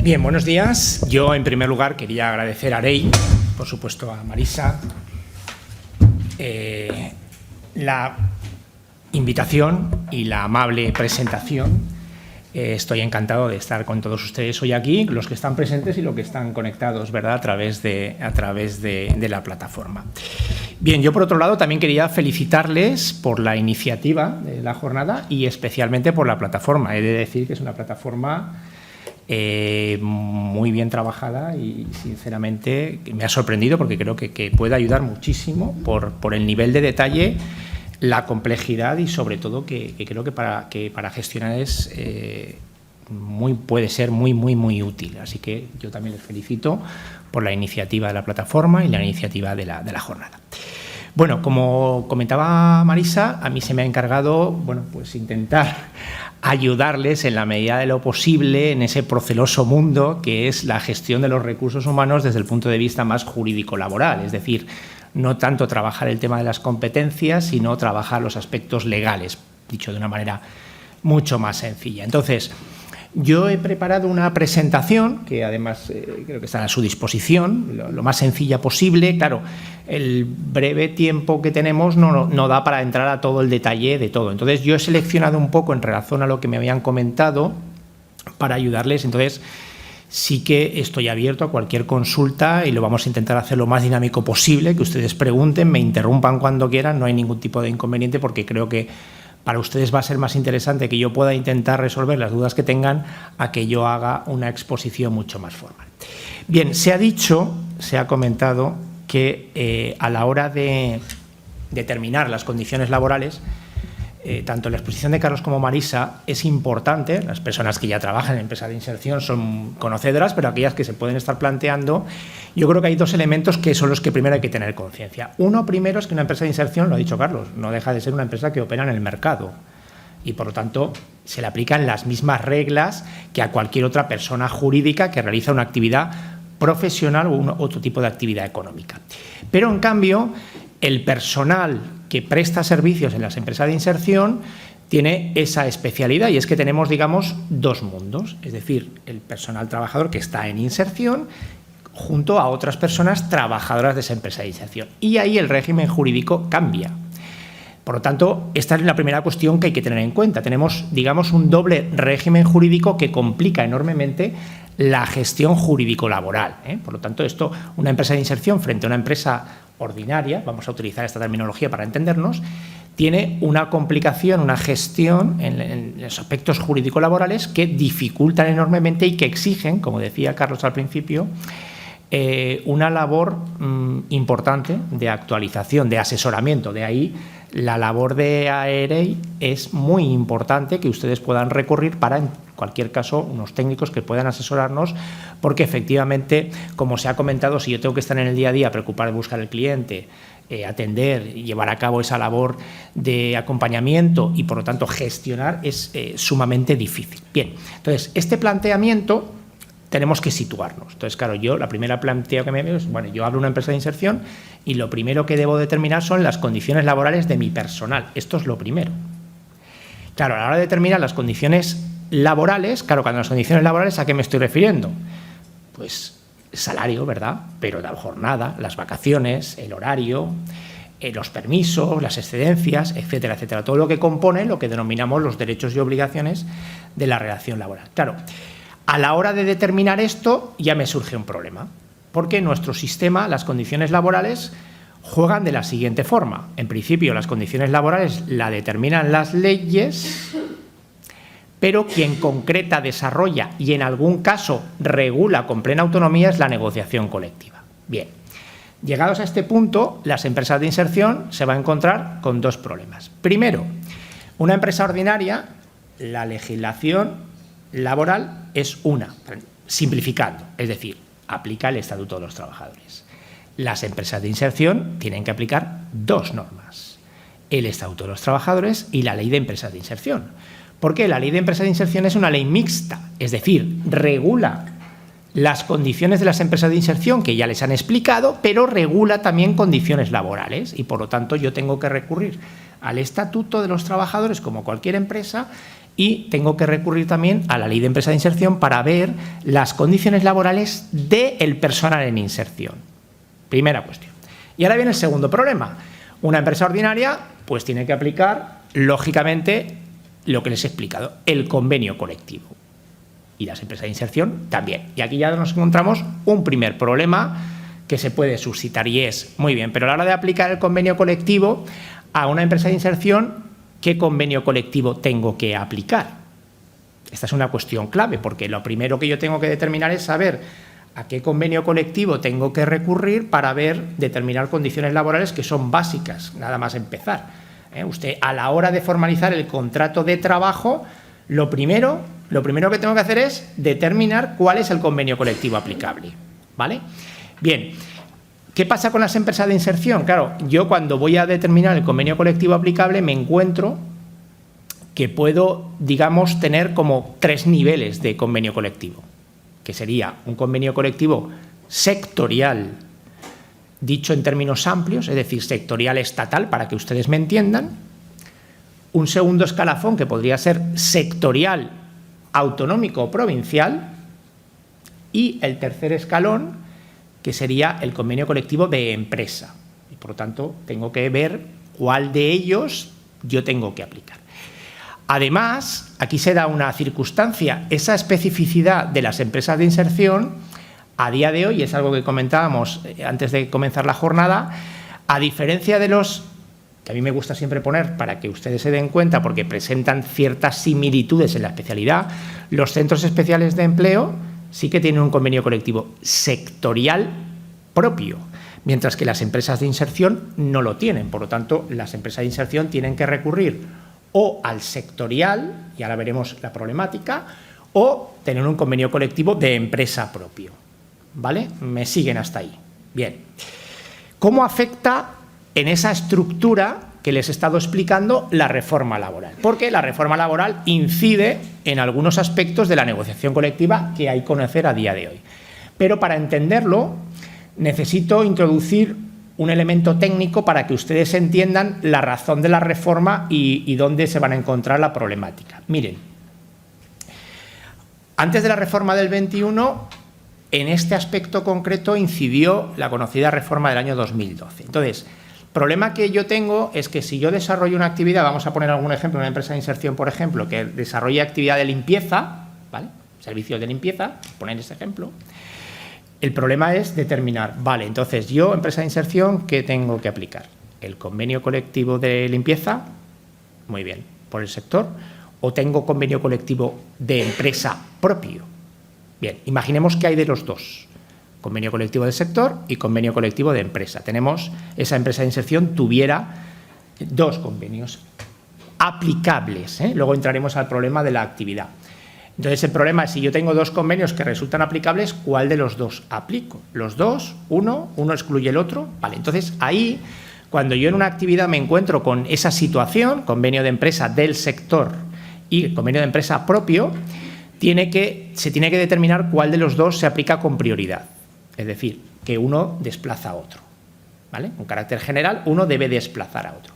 Bien, buenos días. Yo, en primer lugar, quería agradecer a Arey, por supuesto a Marisa, la invitación y la amable presentación. Estoy encantado de estar con todos ustedes hoy aquí, los que están presentes y los que están conectados, ¿verdad?, a través de la plataforma. Bien, yo por otro lado también quería felicitarles por la iniciativa de la jornada y especialmente por la plataforma. He de decir que es una plataforma muy bien trabajada y sinceramente me ha sorprendido porque creo que puede ayudar muchísimo por el nivel de detalle, la complejidad y sobre todo que creo que para gestionar puede ser muy útil. Así que yo también les felicito por la iniciativa de la plataforma y la iniciativa de la jornada. Bueno, como comentaba Marisa, a mí se me ha encargado, bueno, pues intentar ayudarles en la medida de lo posible en ese proceloso mundo que es la gestión de los recursos humanos desde el punto de vista más jurídico-laboral, es decir, no tanto trabajar el tema de las competencias, sino trabajar los aspectos legales, dicho de una manera mucho más sencilla. Entonces, yo he preparado una presentación que además creo que está a su disposición, lo más sencilla posible. Claro, el breve tiempo que tenemos no da para entrar a todo el detalle de todo. Entonces, yo he seleccionado un poco en relación a lo que me habían comentado para ayudarles. Entonces, sí que estoy abierto a cualquier consulta y lo vamos a intentar hacer lo más dinámico posible, que ustedes pregunten, me interrumpan cuando quieran, no hay ningún tipo de inconveniente porque creo que para ustedes va a ser más interesante que yo pueda intentar resolver las dudas que tengan a que yo haga una exposición mucho más formal. Bien, se ha comentado que a la hora de determinar las condiciones laborales, tanto en la exposición de Carlos como Marisa, es importante, las personas que ya trabajan en empresas de inserción son conocedoras, pero aquellas que se pueden estar planteando, yo creo que hay dos elementos que son los que primero hay que tener conciencia. Uno primero es que una empresa de inserción, lo ha dicho Carlos, no deja de ser una empresa que opera en el mercado y por lo tanto se le aplican las mismas reglas que a cualquier otra persona jurídica que realiza una actividad profesional o otro tipo de actividad económica. Pero en cambio, el personal que presta servicios en las empresas de inserción tiene esa especialidad y es que tenemos, digamos, dos mundos, es decir, el personal trabajador que está en inserción junto a otras personas trabajadoras de esa empresa de inserción. Y ahí el régimen jurídico cambia. Por lo tanto, esta es la primera cuestión que hay que tener en cuenta. Tenemos, digamos, un doble régimen jurídico que complica enormemente la gestión jurídico-laboral. Por lo tanto, una empresa de inserción frente a una empresa ordinaria, vamos a utilizar esta terminología para entendernos, tiene una complicación, una gestión en los aspectos jurídico-laborales que dificultan enormemente y que exigen, como decía Carlos al principio, una labor importante de actualización, de asesoramiento. De ahí la labor de Arey es muy importante que ustedes puedan recurrir para, en cualquier caso, unos técnicos que puedan asesorarnos, porque efectivamente, como se ha comentado, si yo tengo que estar en el día a día, preocupar de buscar al cliente, atender y llevar a cabo esa labor de acompañamiento y, por lo tanto, gestionar es sumamente difícil. Bien, entonces, este planteamiento tenemos que situarnos. Entonces, claro, la primera planteo que me veo es, bueno, yo hablo de una empresa de inserción y lo primero que debo determinar son las condiciones laborales de mi personal. Esto es lo primero. Claro, a la hora de determinar las condiciones laborales, claro, cuando las condiciones laborales, ¿a qué me estoy refiriendo? Pues salario, ¿verdad? Pero la jornada, las vacaciones, el horario, los permisos, las excedencias, etcétera, etcétera. Todo lo que compone lo que denominamos los derechos y obligaciones de la relación laboral. Claro, a la hora de determinar esto ya me surge un problema, porque en nuestro sistema las condiciones laborales juegan de la siguiente forma. En principio, las condiciones laborales la determinan las leyes, pero quien concreta, desarrolla y en algún caso regula con plena autonomía es la negociación colectiva. Bien, llegados a este punto, las empresas de inserción se van a encontrar con dos problemas. Primero, una empresa ordinaria, la legislación laboral es una, simplificando, es decir, aplica el Estatuto de los Trabajadores. Las empresas de inserción tienen que aplicar dos normas, el Estatuto de los Trabajadores y la Ley de Empresas de Inserción. Porque la Ley de Empresas de Inserción es una ley mixta, es decir, regula las condiciones de las empresas de inserción que ya les han explicado, pero regula también condiciones laborales y, por lo tanto, yo tengo que recurrir al Estatuto de los Trabajadores como cualquier empresa y tengo que recurrir también a la Ley de Empresa de Inserción para ver las condiciones laborales del personal en inserción. Primera cuestión. Y ahora viene el segundo problema. Una empresa ordinaria pues tiene que aplicar, lógicamente, lo que les he explicado, el convenio colectivo. Y las empresas de inserción también. Y aquí ya nos encontramos un primer problema que se puede suscitar y es, muy bien, pero a la hora de aplicar el convenio colectivo a una empresa de inserción, ¿qué convenio colectivo tengo que aplicar? Esta es una cuestión clave, porque lo primero que yo tengo que determinar es saber a qué convenio colectivo tengo que recurrir para determinar condiciones laborales que son básicas, nada más empezar. Usted, a la hora de formalizar el contrato de trabajo, lo primero que tengo que hacer es determinar cuál es el convenio colectivo aplicable, ¿vale? Bien, ¿qué pasa con las empresas de inserción? Claro, yo cuando voy a determinar el convenio colectivo aplicable me encuentro que puedo, digamos, tener como 3 niveles de convenio colectivo, que sería un convenio colectivo sectorial, dicho en términos amplios, es decir, sectorial estatal, para que ustedes me entiendan. Un segundo escalafón que podría ser sectorial, autonómico o provincial. Y el tercer escalón, que sería el convenio colectivo de empresa. Y por lo tanto, tengo que ver cuál de ellos yo tengo que aplicar. Además, aquí se da una circunstancia, esa especificidad de las empresas de inserción, a día de hoy, es algo que comentábamos antes de comenzar la jornada, a diferencia de los que a mí me gusta siempre poner para que ustedes se den cuenta, porque presentan ciertas similitudes en la especialidad, los centros especiales de empleo sí que tienen un convenio colectivo sectorial propio, mientras que las empresas de inserción no lo tienen. Por lo tanto, las empresas de inserción tienen que recurrir o al sectorial, y ahora veremos la problemática, o tener un convenio colectivo de empresa propio. ¿Vale? ¿Me siguen hasta ahí? Bien. ¿Cómo afecta en esa estructura que les he estado explicando la reforma laboral? Porque la reforma laboral incide en algunos aspectos de la negociación colectiva que hay que conocer a día de hoy. Pero para entenderlo necesito introducir un elemento técnico para que ustedes entiendan la razón de la reforma y dónde se van a encontrar la problemática. Miren, antes de la reforma del 21, en este aspecto concreto incidió la conocida reforma del año 2012. Entonces, el problema que yo tengo es que si yo desarrollo una actividad, vamos a poner algún ejemplo, una empresa de inserción, por ejemplo, que desarrolla actividad de limpieza, ¿vale? Servicios de limpieza, poner ese ejemplo. El problema es determinar, vale, entonces yo, empresa de inserción, ¿qué tengo que aplicar? ¿El convenio colectivo de limpieza? Muy bien, por el sector. ¿O tengo convenio colectivo de empresa propio? Bien, imaginemos que hay de los dos, convenio colectivo del sector y convenio colectivo de empresa. Esa empresa de inserción tuviera 2 convenios aplicables, ¿eh? Luego entraremos al problema de la actividad. Entonces, el problema es, si yo tengo 2 convenios que resultan aplicables, ¿cuál de los 2 aplico? ¿Los 2? ¿Uno excluye el otro? Vale, entonces ahí, cuando yo en una actividad me encuentro con esa situación, convenio de empresa del sector y convenio de empresa propio, se tiene que determinar cuál de los 2 se aplica con prioridad. Es decir, que uno desplaza a otro, ¿vale? Con carácter general, uno debe desplazar a otro.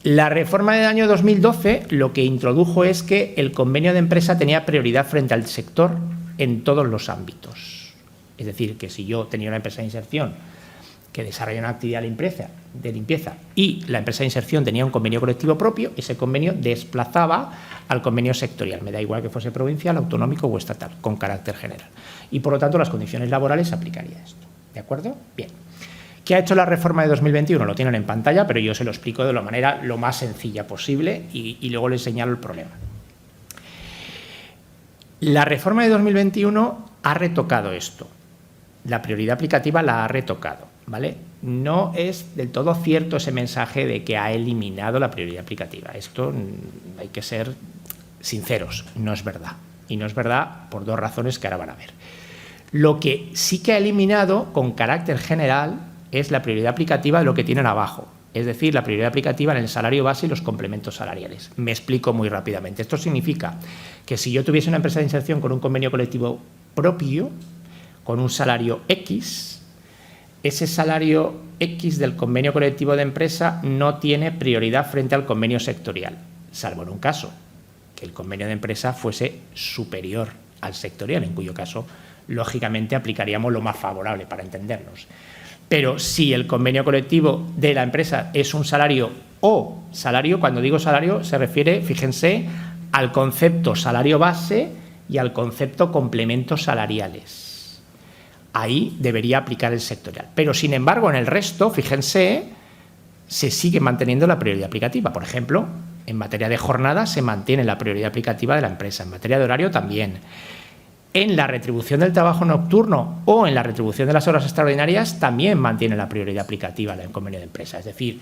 La reforma del año 2012 lo que introdujo es que el convenio de empresa tenía prioridad frente al sector en todos los ámbitos. Es decir, que si yo tenía una empresa de inserción que desarrolla una actividad de limpieza y la empresa de inserción tenía un convenio colectivo propio, ese convenio desplazaba al convenio sectorial, me da igual que fuese provincial, autonómico o estatal, con carácter general. Y por lo tanto las condiciones laborales aplicaría esto. ¿De acuerdo? Bien. ¿Qué ha hecho la reforma de 2021? Lo tienen en pantalla, pero yo se lo explico de la manera lo más sencilla posible y luego les señalo el problema. La reforma de 2021 ha retocado esto. La prioridad aplicativa la ha retocado, ¿vale? No es del todo cierto ese mensaje de que ha eliminado la prioridad aplicativa. Esto hay que ser sinceros, no es verdad. Y no es verdad por 2 razones que ahora van a ver. Lo que sí que ha eliminado con carácter general es la prioridad aplicativa de lo que tienen abajo, es decir, la prioridad aplicativa en el salario base y los complementos salariales. Me explico muy rápidamente. Esto significa que si yo tuviese una empresa de inserción con un convenio colectivo propio, con un salario X, ese salario X del convenio colectivo de empresa no tiene prioridad frente al convenio sectorial, salvo en un caso. que el convenio de empresa fuese superior al sectorial, en cuyo caso, lógicamente, aplicaríamos lo más favorable para entendernos. Pero si el convenio colectivo de la empresa es un salario o salario, cuando digo salario se refiere, fíjense, al concepto salario base y al concepto complementos salariales. Ahí debería aplicar el sectorial. Pero, sin embargo, en el resto, fíjense, se sigue manteniendo la prioridad aplicativa. Por ejemplo, en materia de jornada se mantiene la prioridad aplicativa de la empresa. En materia de horario también. En la retribución del trabajo nocturno o en la retribución de las horas extraordinarias también mantiene la prioridad aplicativa del convenio de empresa. Es decir,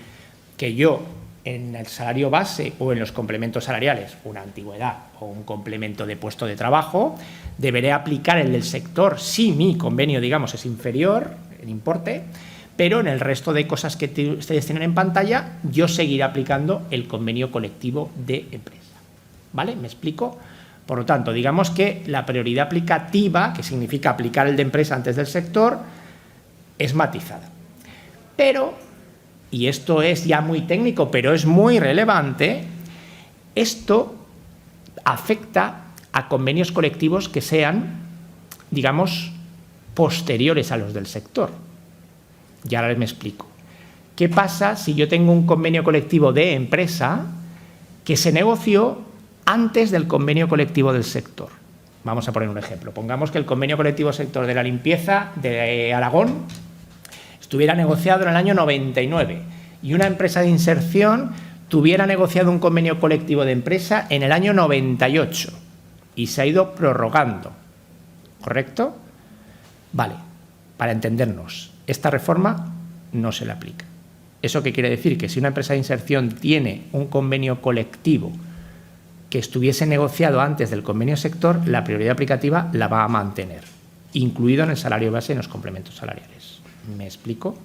que yo en el salario base o en los complementos salariales, una antigüedad o un complemento de puesto de trabajo, deberé aplicar el del sector si mi convenio, digamos, es inferior, el importe, pero en el resto de cosas que ustedes tienen en pantalla, yo seguiré aplicando el convenio colectivo de empresa. ¿Vale? ¿Me explico? Por lo tanto, digamos que la prioridad aplicativa, que significa aplicar el de empresa antes del sector, es matizada. Pero, y esto es ya muy técnico, pero es muy relevante, esto afecta a convenios colectivos que sean, digamos, posteriores a los del sector. Y ahora les me explico. ¿Qué pasa si yo tengo un convenio colectivo de empresa que se negoció antes del convenio colectivo del sector? Vamos a poner un ejemplo. Pongamos que el convenio colectivo sector de la limpieza de Aragón estuviera negociado en el año 99 y una empresa de inserción tuviera negociado un convenio colectivo de empresa en el año 98 y se ha ido prorrogando. ¿Correcto? Vale, para entendernos, esta reforma no se le aplica. ¿Eso qué quiere decir? Que si una empresa de inserción tiene un convenio colectivo que estuviese negociado antes del convenio sector, la prioridad aplicativa la va a mantener, incluido en el salario base y en los complementos salariales. ¿Me explico?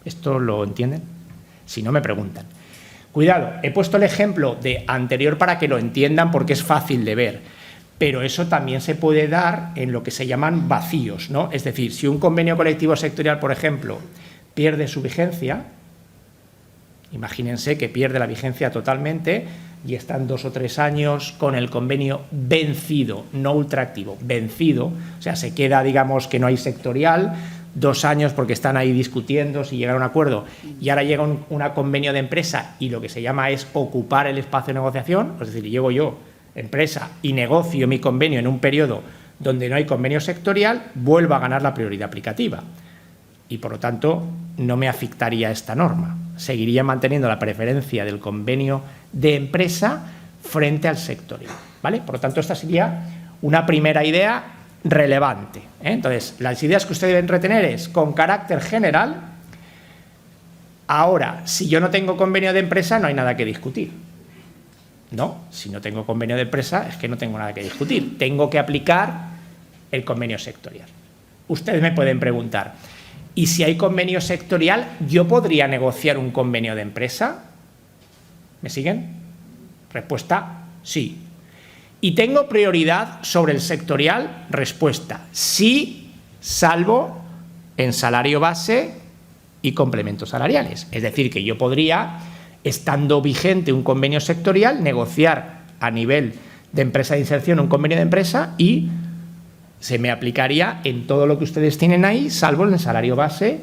¿Esto lo entienden? Si no, me preguntan. Cuidado, he puesto el ejemplo de anterior para que lo entiendan porque es fácil de ver, pero eso también se puede dar en lo que se llaman vacíos, ¿no? Es decir, si un convenio colectivo sectorial, por ejemplo, pierde su vigencia, imagínense que pierde la vigencia totalmente y están 2 o 3 años con el convenio vencido, no ultraactivo, vencido, o sea, se queda, digamos, que no hay sectorial, 2 años porque están ahí discutiendo si llegar a un acuerdo y ahora llega un convenio de empresa y lo que se llama es ocupar el espacio de negociación, es decir, llego yo, empresa, y negocio mi convenio en un periodo donde no hay convenio sectorial, vuelvo a ganar la prioridad aplicativa y, por lo tanto, no me afectaría esta norma. Seguiría manteniendo la preferencia del convenio de empresa frente al sectorial, ¿vale? Por lo tanto, esta sería una primera idea relevante, ¿eh? Entonces, las ideas que ustedes deben retener es con carácter general. Ahora, si yo no tengo convenio de empresa, no hay nada que discutir. No, si no tengo convenio de empresa, es que no tengo nada que discutir. Tengo que aplicar el convenio sectorial. Ustedes me pueden preguntar, ¿y si hay convenio sectorial, yo podría negociar un convenio de empresa? ¿Me siguen? Respuesta, sí. ¿Y tengo prioridad sobre el sectorial? Respuesta, sí, salvo en salario base y complementos salariales. Es decir, que yo podría, estando vigente un convenio sectorial, negociar a nivel de empresa de inserción un convenio de empresa y se me aplicaría en todo lo que ustedes tienen ahí, salvo en el salario base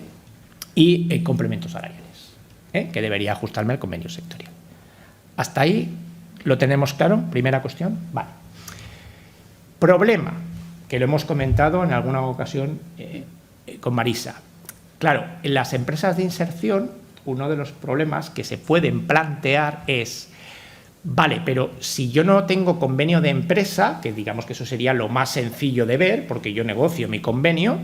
y en complementos salariales, que debería ajustarme al convenio sectorial. ¿Hasta ahí lo tenemos claro? Primera cuestión. Vale. Problema, que lo hemos comentado en alguna ocasión con Marisa. Claro, en las empresas de inserción, uno de los problemas que se pueden plantear es, vale, pero si yo no tengo convenio de empresa, que digamos que eso sería lo más sencillo de ver, porque yo negocio mi convenio,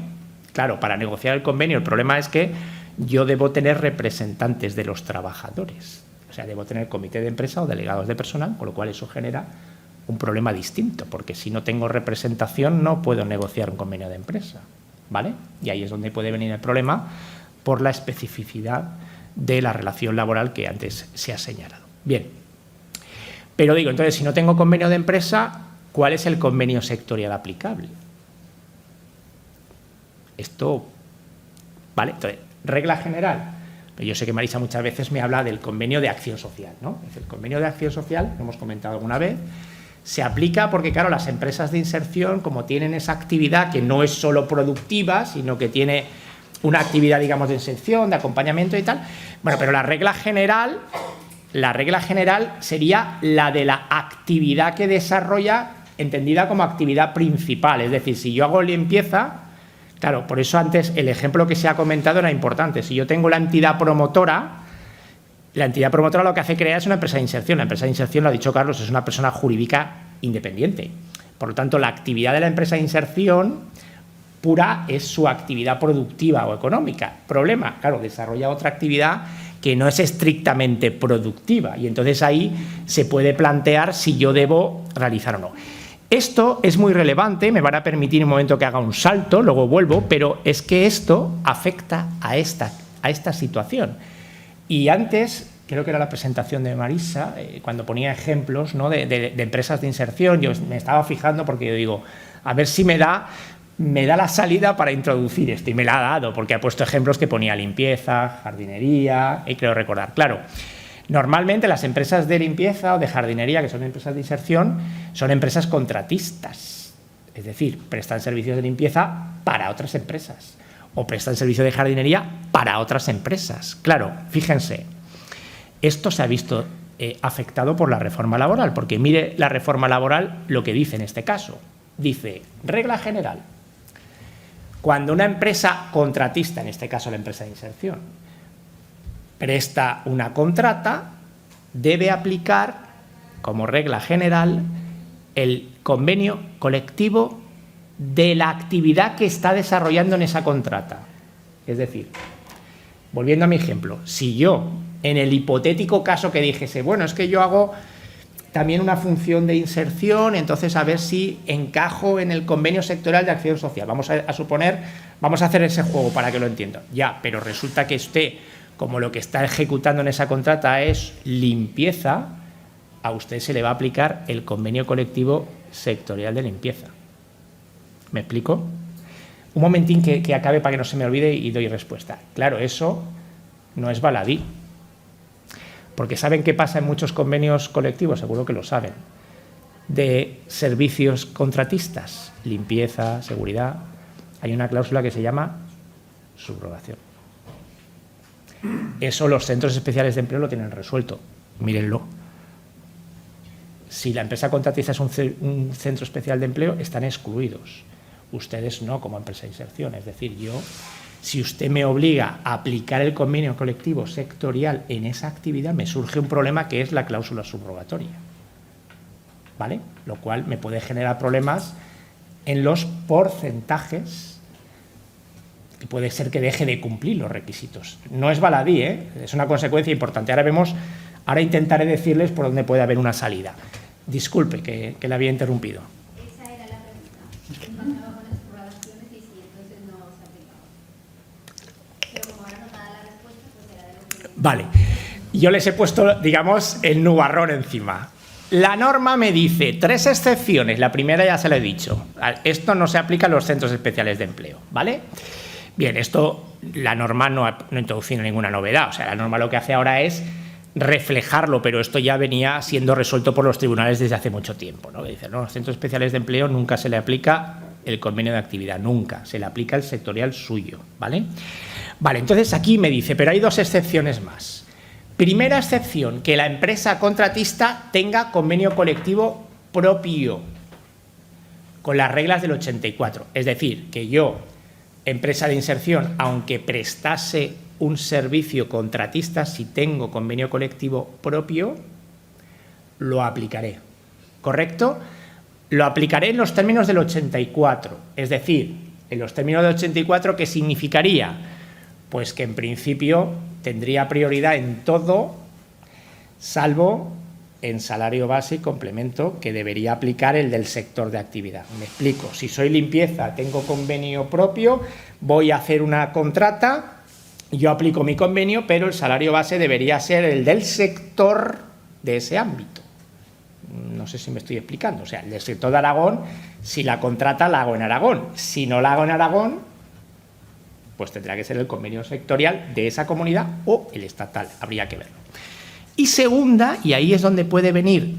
claro, para negociar el convenio el problema es que yo debo tener representantes de los trabajadores, o sea, debo tener comité de empresa o delegados de personal, con lo cual eso genera un problema distinto, porque si no tengo representación no puedo negociar un convenio de empresa, ¿vale? Y ahí es donde puede venir el problema por la especificidad de la relación laboral que antes se ha señalado. Bien. Pero digo, entonces, si no tengo convenio de empresa, ¿cuál es el convenio sectorial aplicable? Esto, ¿vale? Entonces, regla general, Yo sé que Marisa muchas veces me habla del convenio de acción social, ¿no? El convenio de acción social, lo hemos comentado alguna vez, se aplica porque, claro, las empresas de inserción, como tienen esa actividad que no es solo productiva, sino que tiene una actividad, digamos, de inserción, de acompañamiento y tal, bueno, pero la regla general sería la de la actividad que desarrolla, entendida como actividad principal. Es decir, si yo hago limpieza, claro, por eso antes el ejemplo que se ha comentado era importante. Si yo tengo la entidad promotora lo que hace crear es una empresa de inserción. La empresa de inserción, lo ha dicho Carlos, es una persona jurídica independiente. Por lo tanto, la actividad de la empresa de inserción pura es su actividad productiva o económica. Problema, claro, desarrolla otra actividad que no es estrictamente productiva y entonces ahí se puede plantear si yo debo realizar o no. Esto es muy relevante, me van a permitir un momento que haga un salto, luego vuelvo, pero es que esto afecta a esta situación. Y antes, creo que era la presentación de Marisa, cuando ponía ejemplos, ¿no?, de empresas de inserción, yo me estaba fijando porque yo digo, a ver si me da la salida para introducir esto, y me la ha dado, porque ha puesto ejemplos que ponía limpieza, jardinería, y creo recordar. Claro, normalmente las empresas de limpieza o de jardinería, que son empresas de inserción, son empresas contratistas, es decir, prestan servicios de limpieza para otras empresas, o prestan servicio de jardinería para otras empresas. Claro, fíjense, esto se ha visto afectado por la reforma laboral, porque mire la reforma laboral lo que dice en este caso. Dice, regla general, cuando una empresa contratista, en este caso la empresa de inserción, presta una contrata, debe aplicar, como regla general, el convenio colectivo de la actividad que está desarrollando en esa contrata. Es decir, volviendo a mi ejemplo, si yo, en el hipotético caso que dijese, bueno, es que yo hago también una función de inserción, entonces a ver si encajo en el convenio sectorial de acción social. Vamos a suponer, vamos a hacer ese juego para que lo entiendan. Ya, pero resulta que usted, como lo que está ejecutando en esa contrata es limpieza, a usted se le va a aplicar el convenio colectivo sectorial de limpieza. ¿Me explico? Un momentín que acabe para que no se me olvide y doy respuesta. Claro, eso no es baladí. Porque ¿saben qué pasa en muchos convenios colectivos? Seguro que lo saben. De servicios contratistas, limpieza, seguridad, hay una cláusula que se llama subrogación. Eso los centros especiales de empleo lo tienen resuelto. Mírenlo. Si la empresa contratista es un centro especial de empleo, están excluidos. Ustedes no, como empresa de inserción. Es decir, si usted me obliga a aplicar el convenio colectivo sectorial en esa actividad, me surge un problema que es la cláusula subrogatoria, ¿vale? Lo cual me puede generar problemas en los porcentajes, que puede ser que deje de cumplir los requisitos. No es baladí, es una consecuencia importante. Ahora intentaré decirles por dónde puede haber una salida. Disculpe que la había interrumpido. Esa era la pregunta. ¿Qué pasaba con las subrogaciones y si entonces no se aplicaba? Pero como ahora no da la respuesta, pues era de lo que... Vale. Yo les he puesto, digamos, el nubarrón encima. La norma me dice 3 excepciones. La primera ya se la he dicho. Esto no se aplica a los centros especiales de empleo, ¿vale? Bien, esto la norma no ha introducido ninguna novedad. O sea, la norma lo que hace ahora es reflejarlo, pero esto ya venía siendo resuelto por los tribunales desde hace mucho tiempo, ¿no? Dicen, no, a los centros especiales de empleo nunca se le aplica el convenio de actividad, nunca. Se le aplica el sectorial suyo, ¿vale? Vale, entonces aquí me dice, pero hay 2 excepciones más. Primera excepción, que la empresa contratista tenga convenio colectivo propio, con las reglas del 84. Es decir, que yo, empresa de inserción, aunque prestase un servicio contratista, si tengo convenio colectivo propio, lo aplicaré. ¿Correcto? Lo aplicaré en los términos del 84. Es decir, en los términos del 84, ¿qué significaría? Pues que en principio tendría prioridad en todo, salvo en salario base y complemento, que debería aplicar el del sector de actividad. Me explico. Si soy limpieza, tengo convenio propio, voy a hacer una contrata, yo aplico mi convenio, pero el salario base debería ser el del sector de ese ámbito. No sé si me estoy explicando. O sea, el del sector de Aragón, si la contrata la hago en Aragón. Si no la hago en Aragón, pues tendrá que ser el convenio sectorial de esa comunidad o el estatal, habría que verlo. Y segunda, y ahí es donde puede venir,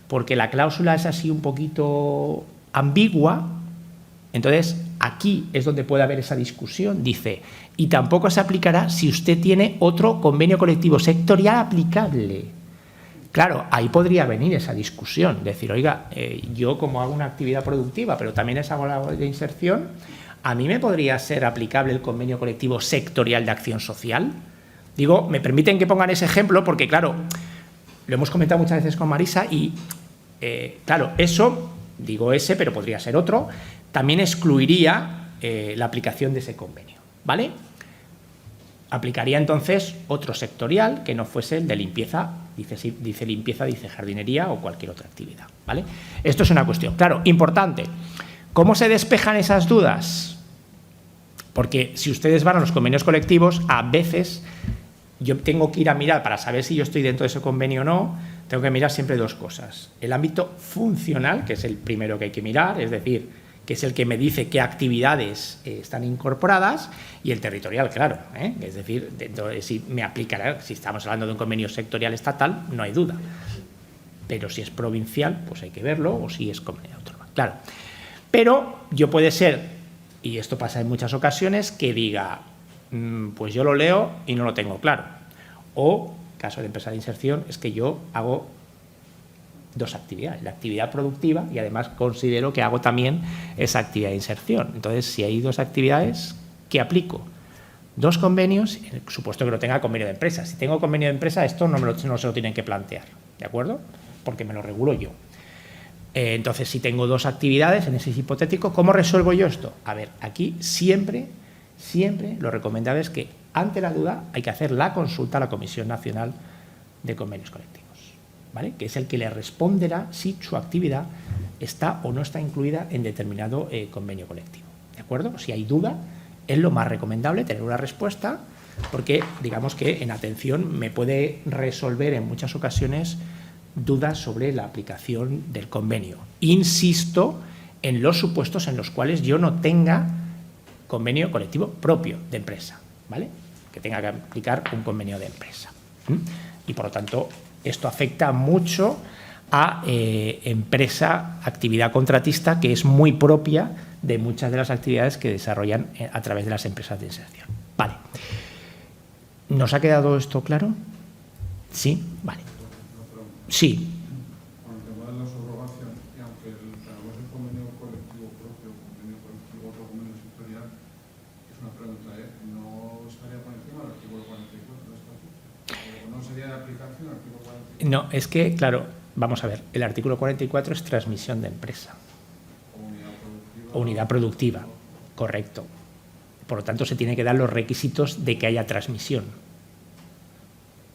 porque la cláusula es así un poquito ambigua, entonces aquí es donde puede haber esa discusión, dice, y tampoco se aplicará si usted tiene otro convenio colectivo sectorial aplicable. Claro, ahí podría venir esa discusión, decir, oiga, yo como hago una actividad productiva, pero también es hago labor de inserción, ¿a mí me podría ser aplicable el convenio colectivo sectorial de acción social? Digo, me permiten que pongan ese ejemplo porque, claro, lo hemos comentado muchas veces con Marisa y, claro, eso, digo ese, pero podría ser otro, también excluiría la aplicación de ese convenio, ¿vale? Aplicaría entonces otro sectorial que no fuese el de limpieza, dice limpieza, dice jardinería o cualquier otra actividad, ¿vale? Esto es una cuestión. Claro, importante. ¿Cómo se despejan esas dudas? Porque si ustedes van a los convenios colectivos, a veces yo tengo que ir a mirar para saber si yo estoy dentro de ese convenio o no, tengo que mirar siempre dos cosas. El ámbito funcional, que es el primero que hay que mirar, es decir, que es el que me dice qué actividades están incorporadas, y el territorial, claro, es decir, si me aplicará, si estamos hablando de un convenio sectorial estatal, no hay duda, pero si es provincial, pues hay que verlo, o si es comunidad autónoma, claro. Pero yo puede ser, y esto pasa en muchas ocasiones, que diga, pues yo lo leo y no lo tengo claro, o, caso de empresa de inserción, es que yo hago dos actividades, la actividad productiva y además considero que hago también esa actividad de inserción. Entonces, si hay dos actividades, ¿qué aplico? Dos convenios, supuesto que no tenga convenio de empresa. Si tengo convenio de empresa, esto no se lo tienen que plantear, ¿de acuerdo? Porque me lo regulo yo. Entonces, si tengo dos actividades, en ese hipotético, ¿cómo resuelvo yo esto? A ver, aquí siempre lo recomendable es que, ante la duda, hay que hacer la consulta a la Comisión Nacional de Convenios Colectivos, ¿vale? Que es el que le responderá si su actividad está o no está incluida en determinado convenio colectivo, ¿de acuerdo? Si hay duda, es lo más recomendable tener una respuesta, porque digamos que en atención me puede resolver en muchas ocasiones dudas sobre la aplicación del convenio. Insisto en los supuestos en los cuales yo no tenga convenio colectivo propio de empresa, ¿vale? Que tenga que aplicar un convenio de empresa. Y por lo tanto, esto afecta mucho a empresa, actividad contratista, que es muy propia de muchas de las actividades que desarrollan a través de las empresas de inserción. Vale. ¿Nos ha quedado esto claro? ¿Sí? Vale. Sí. Con el tema de la subrogación, y aunque tengamos el convenio colectivo propio, convenio colectivo, otro convenio sectorial, es una pregunta, ¿no estaría por encima del artículo 44 del estatuto? ¿O no sería de aplicación el artículo 44? No, es que, claro, vamos a ver, el artículo 44 es transmisión de empresa. Unidad productiva, correcto. Por lo tanto, se tiene que dar los requisitos de que haya transmisión.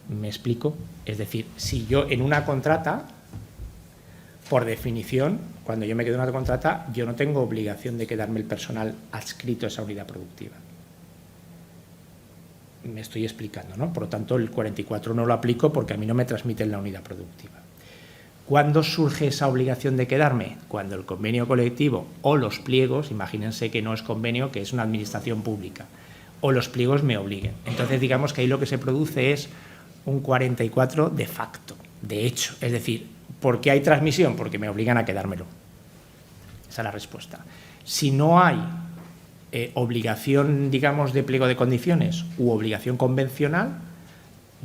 ¿Me explico? Es decir, si yo en una contrata, por definición, cuando yo me quedo en una contrata, yo no tengo obligación de quedarme el personal adscrito a esa unidad productiva. Me estoy explicando, ¿no? Por lo tanto, el 44 no lo aplico porque a mí no me transmiten la unidad productiva. ¿Cuándo surge esa obligación de quedarme? Cuando el convenio colectivo o los pliegos, imagínense que no es convenio, que es una administración pública, o los pliegos me obliguen. Entonces, digamos que ahí lo que se produce es un 44 de facto, de hecho. Es decir, ¿por qué hay transmisión? Porque me obligan a quedármelo. Esa es la respuesta. Si no hay obligación, digamos, de pliego de condiciones u obligación convencional,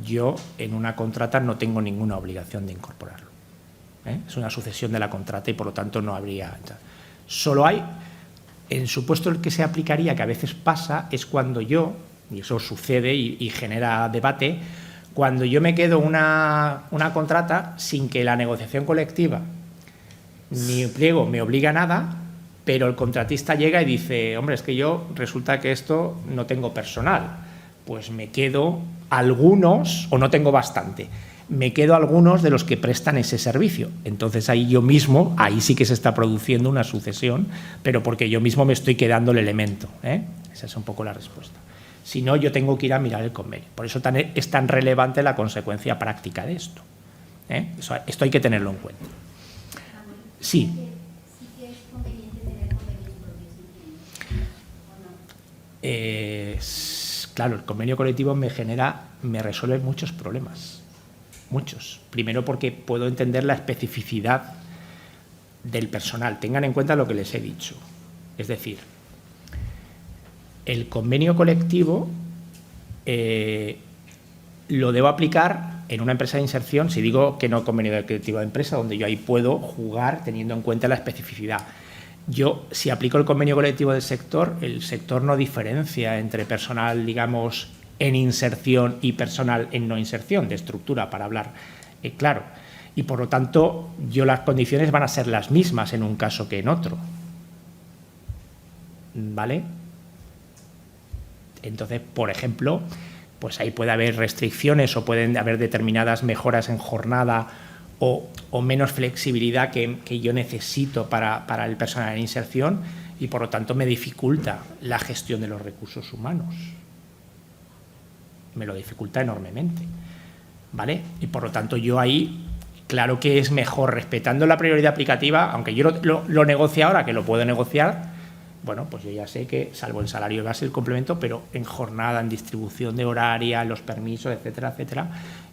yo en una contrata no tengo ninguna obligación de incorporarlo. Es una sucesión de la contrata y por lo tanto no habría. Solo hay, en supuesto el que se aplicaría, que a veces pasa, es cuando yo, y eso sucede y genera debate, cuando yo me quedo una contrata sin que la negociación colectiva ni pliego me obliga a nada, pero el contratista llega y dice, hombre, es que yo resulta que esto no tengo personal, pues me quedo algunos, o no tengo bastante, me quedo algunos de los que prestan ese servicio. Entonces ahí yo mismo, ahí sí que se está produciendo una sucesión, pero porque yo mismo me estoy quedando el elemento. Esa es un poco la respuesta. Si no, yo tengo que ir a mirar el convenio. Por eso es tan relevante la consecuencia práctica de esto. Esto hay que tenerlo en cuenta. Sí. Sí que es conveniente tener convenios propios, ¿o no? Claro, el convenio colectivo me resuelve muchos problemas, muchos. Primero porque puedo entender la especificidad del personal. Tengan en cuenta lo que les he dicho. Es decir, el convenio colectivo lo debo aplicar en una empresa de inserción, si digo que no convenio colectivo de empresa, donde yo ahí puedo jugar teniendo en cuenta la especificidad. Yo, si aplico el convenio colectivo del sector, el sector no diferencia entre personal, digamos, en inserción y personal en no inserción, de estructura, para hablar claro. Y, por lo tanto, las condiciones van a ser las mismas en un caso que en otro. ¿Vale? Entonces, por ejemplo, pues ahí puede haber restricciones o pueden haber determinadas mejoras en jornada o menos flexibilidad que yo necesito para el personal en inserción y, por lo tanto, me dificulta la gestión de los recursos humanos. Me lo dificulta enormemente. ¿Vale? Y, por lo tanto, yo ahí, claro que es mejor, respetando la prioridad aplicativa, aunque yo lo negocie ahora, que lo puedo negociar, bueno, pues yo ya sé que, salvo el salario de base y el complemento, pero en jornada, en distribución de horaria, los permisos, etcétera, etcétera,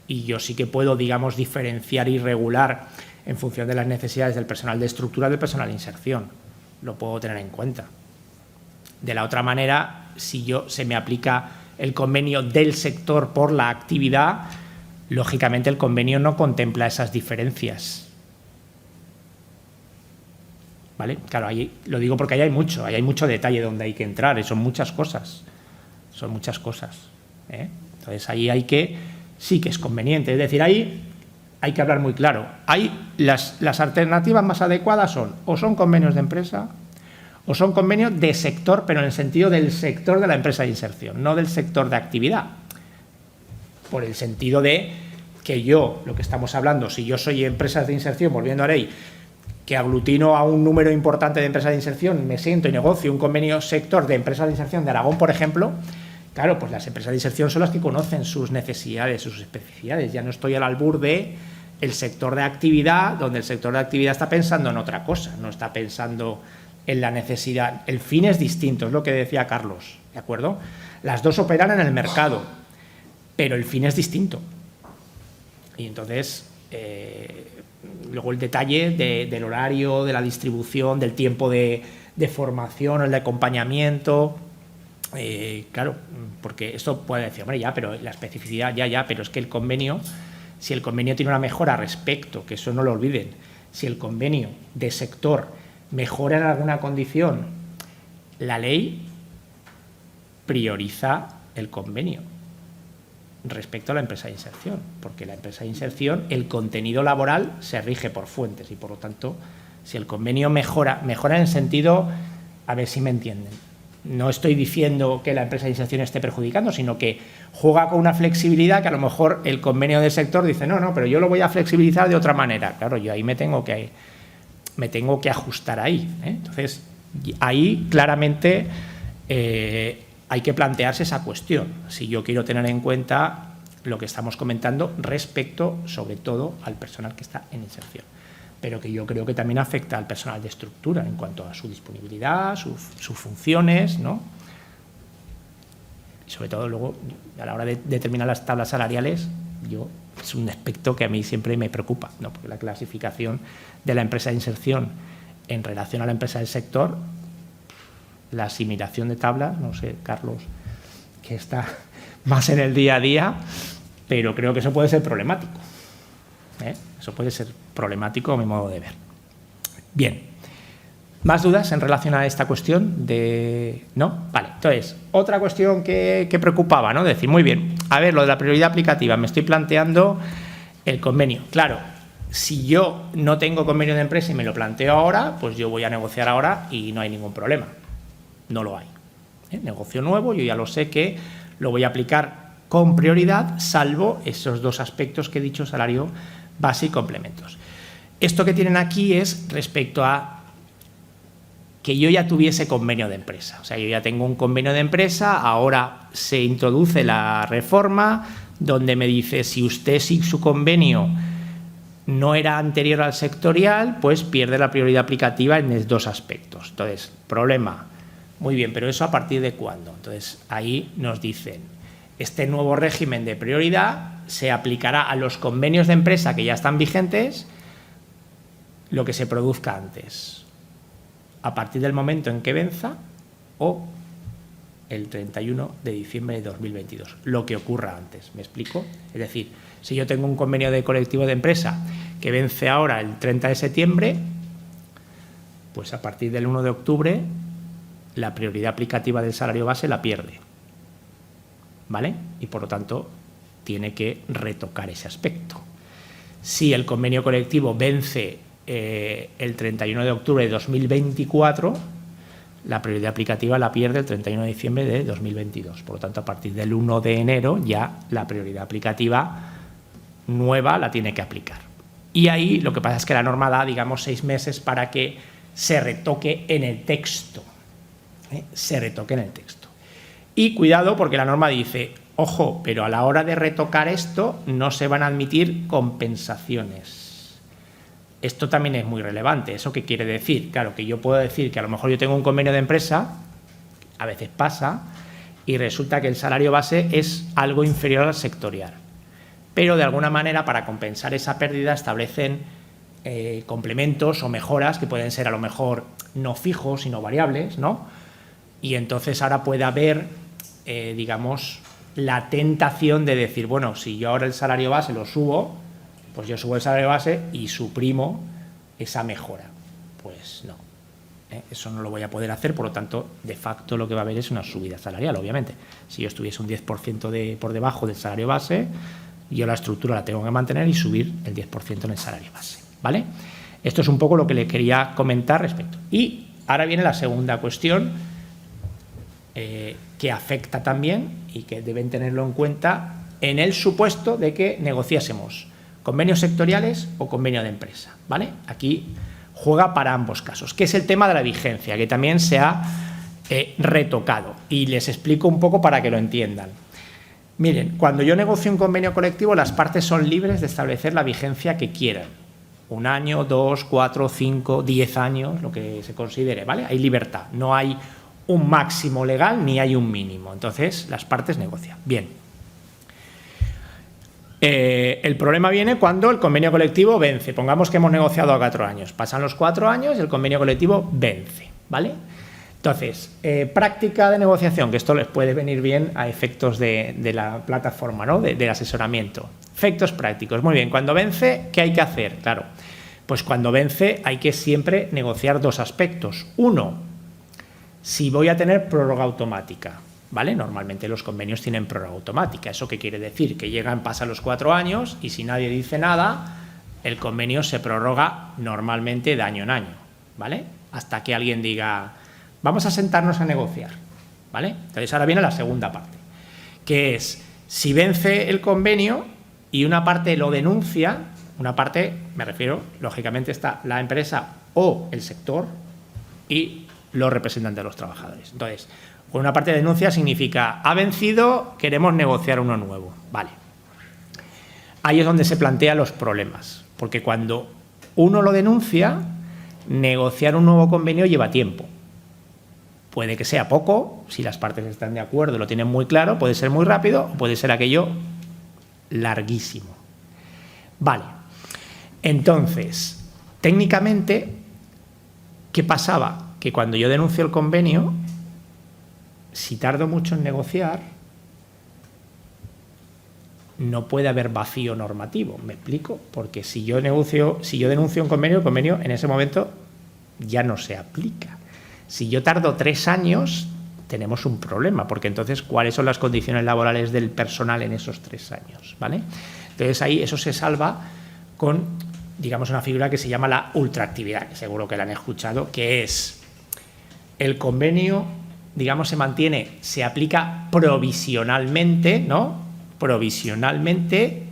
y yo sí que puedo, digamos, diferenciar y regular en función de las necesidades del personal de estructura del personal de inserción. Lo puedo tener en cuenta. De la otra manera, si se me aplica el convenio del sector por la actividad, lógicamente el convenio no contempla esas diferencias. ¿Vale? Claro, ahí lo digo porque ahí hay mucho detalle donde hay que entrar, y son muchas cosas. Entonces, ahí sí que es conveniente. Es decir, ahí hay que hablar muy claro. Ahí las alternativas más adecuadas son convenios de empresa o son convenios de sector, pero en el sentido del sector de la empresa de inserción, no del sector de actividad. Por el sentido de que lo que estamos hablando, si yo soy empresas de inserción, volviendo a ley, que aglutino a un número importante de empresas de inserción, me siento y negocio un convenio sector de empresas de inserción de Aragón, por ejemplo, claro, pues las empresas de inserción son las que conocen sus necesidades, sus especificidades. Ya no estoy al albur del sector de actividad, donde el sector de actividad está pensando en otra cosa, no está pensando en la necesidad. El fin es distinto, es lo que decía Carlos, ¿de acuerdo? Las dos operan en el mercado, pero el fin es distinto. Y entonces, luego el detalle del horario, de la distribución, del tiempo de formación, el de acompañamiento. Claro, porque esto puede decir, hombre, ya, pero la especificidad, pero es que el convenio, si el convenio tiene una mejora respecto, que eso no lo olviden, si el convenio de sector mejora en alguna condición, la ley prioriza el convenio respecto a la empresa de inserción, porque la empresa de inserción, el contenido laboral se rige por fuentes y, por lo tanto, si el convenio mejora en el sentido, a ver si me entienden, no estoy diciendo que la empresa de inserción esté perjudicando, sino que juega con una flexibilidad que a lo mejor el convenio del sector dice, no, pero yo lo voy a flexibilizar de otra manera. Claro, yo ahí me tengo que ajustar ahí. Entonces, ahí claramente hay que plantearse esa cuestión, si yo quiero tener en cuenta lo que estamos comentando respecto, sobre todo, al personal que está en inserción, pero que yo creo que también afecta al personal de estructura en cuanto a su disponibilidad, sus funciones, ¿no? Y sobre todo luego, a la hora de determinar las tablas salariales, es un aspecto que a mí siempre me preocupa, ¿no? Porque la clasificación de la empresa de inserción en relación a la empresa del sector, la asimilación de tablas, no sé, Carlos, que está más en el día a día, pero creo que eso puede ser problemático. Eso puede ser problemático a mi modo de ver. Bien, ¿más dudas en relación a esta cuestión? ¿No? Vale, entonces, otra cuestión que preocupaba, ¿no? Decir, muy bien, a ver, lo de la prioridad aplicativa, me estoy planteando el convenio. Claro, si yo no tengo convenio de empresa y me lo planteo ahora, pues yo voy a negociar ahora y no hay ningún problema. No lo hay. Negocio nuevo, yo ya lo sé que lo voy a aplicar con prioridad, salvo esos dos aspectos que he dicho, salario base y complementos. Esto que tienen aquí es respecto a que yo ya tuviese convenio de empresa. O sea, yo ya tengo un convenio de empresa, ahora se introduce la reforma donde me dice si usted sin su convenio no era anterior al sectorial, pues pierde la prioridad aplicativa en dos aspectos. Entonces, problema, Muy bien, pero ¿eso a partir de cuándo? Entonces, ahí nos dicen, este nuevo régimen de prioridad se aplicará a los convenios de empresa que ya están vigentes, lo que se produzca antes, a partir del momento en que venza o el 31 de diciembre de 2022, lo que ocurra antes. ¿Me explico? Es decir, si yo tengo un convenio de colectivo de empresa que vence ahora el 30 de septiembre, pues a partir del 1 de octubre la prioridad aplicativa del salario base la pierde, ¿vale? Y por lo tanto tiene que retocar ese aspecto. Si el convenio colectivo vence el 31 de octubre de 2024, la prioridad aplicativa la pierde el 31 de diciembre de 2022. Por lo tanto, a partir del 1 de enero ya la prioridad aplicativa nueva la tiene que aplicar. Y ahí lo que pasa es que la norma da, digamos, 6 meses para que se retoque en el texto. Se retoque en el texto. Y cuidado, porque la norma dice, ojo, pero a la hora de retocar esto no se van a admitir compensaciones. Esto también es muy relevante. ¿Eso qué quiere decir? Claro, que yo puedo decir que a lo mejor yo tengo un convenio de empresa, a veces pasa, y resulta que el salario base es algo inferior al sectorial. Pero de alguna manera, para compensar esa pérdida, establecen complementos o mejoras que pueden ser a lo mejor no fijos, sino variables, ¿no? Y entonces ahora puede haber, digamos, la tentación de decir, bueno, si yo ahora el salario base lo subo, pues yo subo el salario base y suprimo esa mejora. Pues no, eso no lo voy a poder hacer, por lo tanto, de facto lo que va a haber es una subida salarial, obviamente. Si yo estuviese un 10% por debajo del salario base, yo la estructura la tengo que mantener y subir el 10% en el salario base, ¿vale? Esto es un poco lo que le quería comentar respecto. Y ahora viene la segunda cuestión que afecta también y que deben tenerlo en cuenta en el supuesto de que negociásemos convenios sectoriales o convenio de empresa, ¿vale? Aquí juega para ambos casos, que es el tema de la vigencia, que también se ha retocado. Y les explico un poco para que lo entiendan. Miren, cuando yo negocio un convenio colectivo, las partes son libres de establecer la vigencia que quieran. 1 año, 2, 4, 5, 10 años, lo que se considere, ¿vale? Hay libertad, no hay un máximo legal ni hay un mínimo. Entonces, las partes negocian. Bien. El problema viene cuando el convenio colectivo vence. Pongamos que hemos negociado a 4 años. Pasan los 4 años y el convenio colectivo vence, ¿vale? Entonces, práctica de negociación, que esto les puede venir bien a efectos de la plataforma, ¿no? Del asesoramiento. Efectos prácticos. Muy bien, cuando vence, ¿qué hay que hacer? Claro, pues cuando vence hay que siempre negociar 2 aspectos. Uno, si voy a tener prórroga automática, ¿vale? Normalmente los convenios tienen prórroga automática. ¿Eso qué quiere decir? Que pasan los 4 años y si nadie dice nada, el convenio se prorroga normalmente de año en año, ¿vale? Hasta que alguien diga, vamos a sentarnos a negociar, ¿vale? Entonces ahora viene la segunda parte, que es, si vence el convenio y una parte lo denuncia, una parte, me refiero, lógicamente está la empresa o el sector y los representantes de los trabajadores. Entonces, una parte de denuncia significa, ha vencido, queremos negociar uno nuevo. Vale. Ahí es donde se plantean los problemas, porque cuando uno lo denuncia, negociar un nuevo convenio lleva tiempo. Puede que sea poco, si las partes están de acuerdo, lo tienen muy claro, puede ser muy rápido, puede ser aquello larguísimo. Vale. Entonces, técnicamente, ¿qué pasaba? Que cuando yo denuncio el convenio, si tardo mucho en negociar, no puede haber vacío normativo. ¿Me explico? Porque si yo denuncio un convenio, el convenio en ese momento ya no se aplica. Si yo tardo 3 años, tenemos un problema, porque entonces, ¿cuáles son las condiciones laborales del personal en esos 3 años? ¿Vale? Entonces, ahí eso se salva con, digamos, una figura que se llama la ultraactividad, que seguro que la han escuchado, que es el convenio, digamos, se mantiene, se aplica provisionalmente, ¿no? Provisionalmente,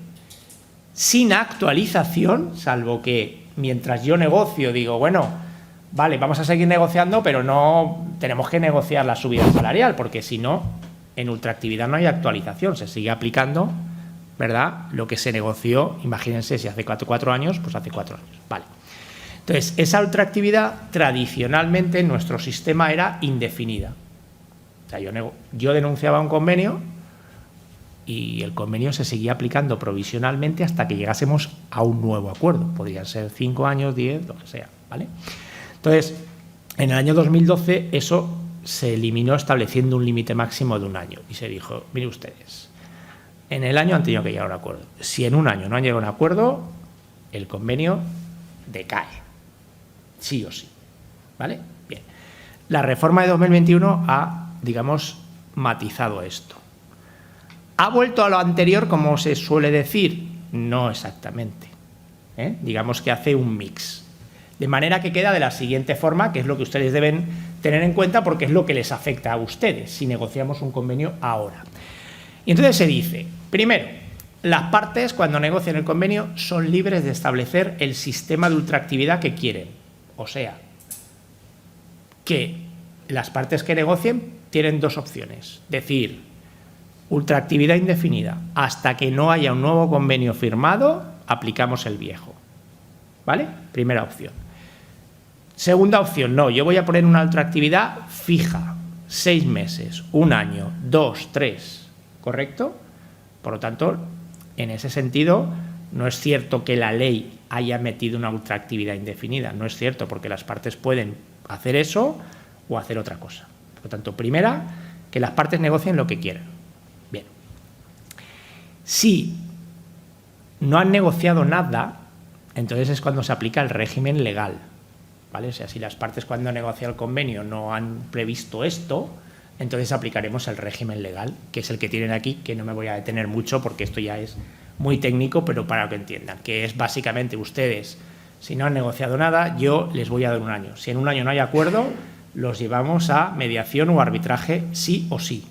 sin actualización, salvo que mientras yo negocio digo, bueno, vale, vamos a seguir negociando, pero no tenemos que negociar la subida salarial, porque si no, en ultraactividad no hay actualización, se sigue aplicando, ¿verdad? Lo que se negoció, imagínense, si hace 4 años, pues hace 4 años, vale. Entonces, esa ultraactividad tradicionalmente en nuestro sistema era indefinida. O sea, yo denunciaba un convenio y el convenio se seguía aplicando provisionalmente hasta que llegásemos a un nuevo acuerdo. Podrían ser 5 años, 10, lo que sea, ¿vale? Entonces, en el año 2012 eso se eliminó estableciendo un límite máximo de 1 año y se dijo, mire ustedes, en el año han tenido que llegar a un acuerdo. Si en 1 año no han llegado a un acuerdo, el convenio decae, sí o sí, ¿vale? Bien. La reforma de 2021 ha, digamos, matizado esto. ¿Ha vuelto a lo anterior, como se suele decir? No exactamente. Digamos que hace un mix. De manera que queda de la siguiente forma, que es lo que ustedes deben tener en cuenta porque es lo que les afecta a ustedes si negociamos un convenio ahora. Y entonces se dice, primero, las partes cuando negocian el convenio son libres de establecer el sistema de ultraactividad que quieren. O sea, que las partes que negocien tienen 2 opciones. Decir, ultraactividad indefinida. Hasta que no haya un nuevo convenio firmado, aplicamos el viejo. ¿Vale? Primera opción. Segunda opción, no. Yo voy a poner una ultraactividad fija. 6 meses, 1 año, 2, 3. ¿Correcto? Por lo tanto, en ese sentido, no es cierto que la ley haya metido una ultraactividad indefinida. No es cierto, porque las partes pueden hacer eso o hacer otra cosa. Por lo tanto, primera, que las partes negocien lo que quieran. Bien. Si no han negociado nada, entonces es cuando se aplica el régimen legal, ¿vale? O sea, si las partes cuando negocian el convenio no han previsto esto, entonces aplicaremos el régimen legal, que es el que tienen aquí, que no me voy a detener mucho porque esto ya es muy técnico, pero para que entiendan, que es básicamente ustedes, si no han negociado nada, yo les voy a dar 1 año. Si en 1 año no hay acuerdo, los llevamos a mediación o arbitraje sí o sí.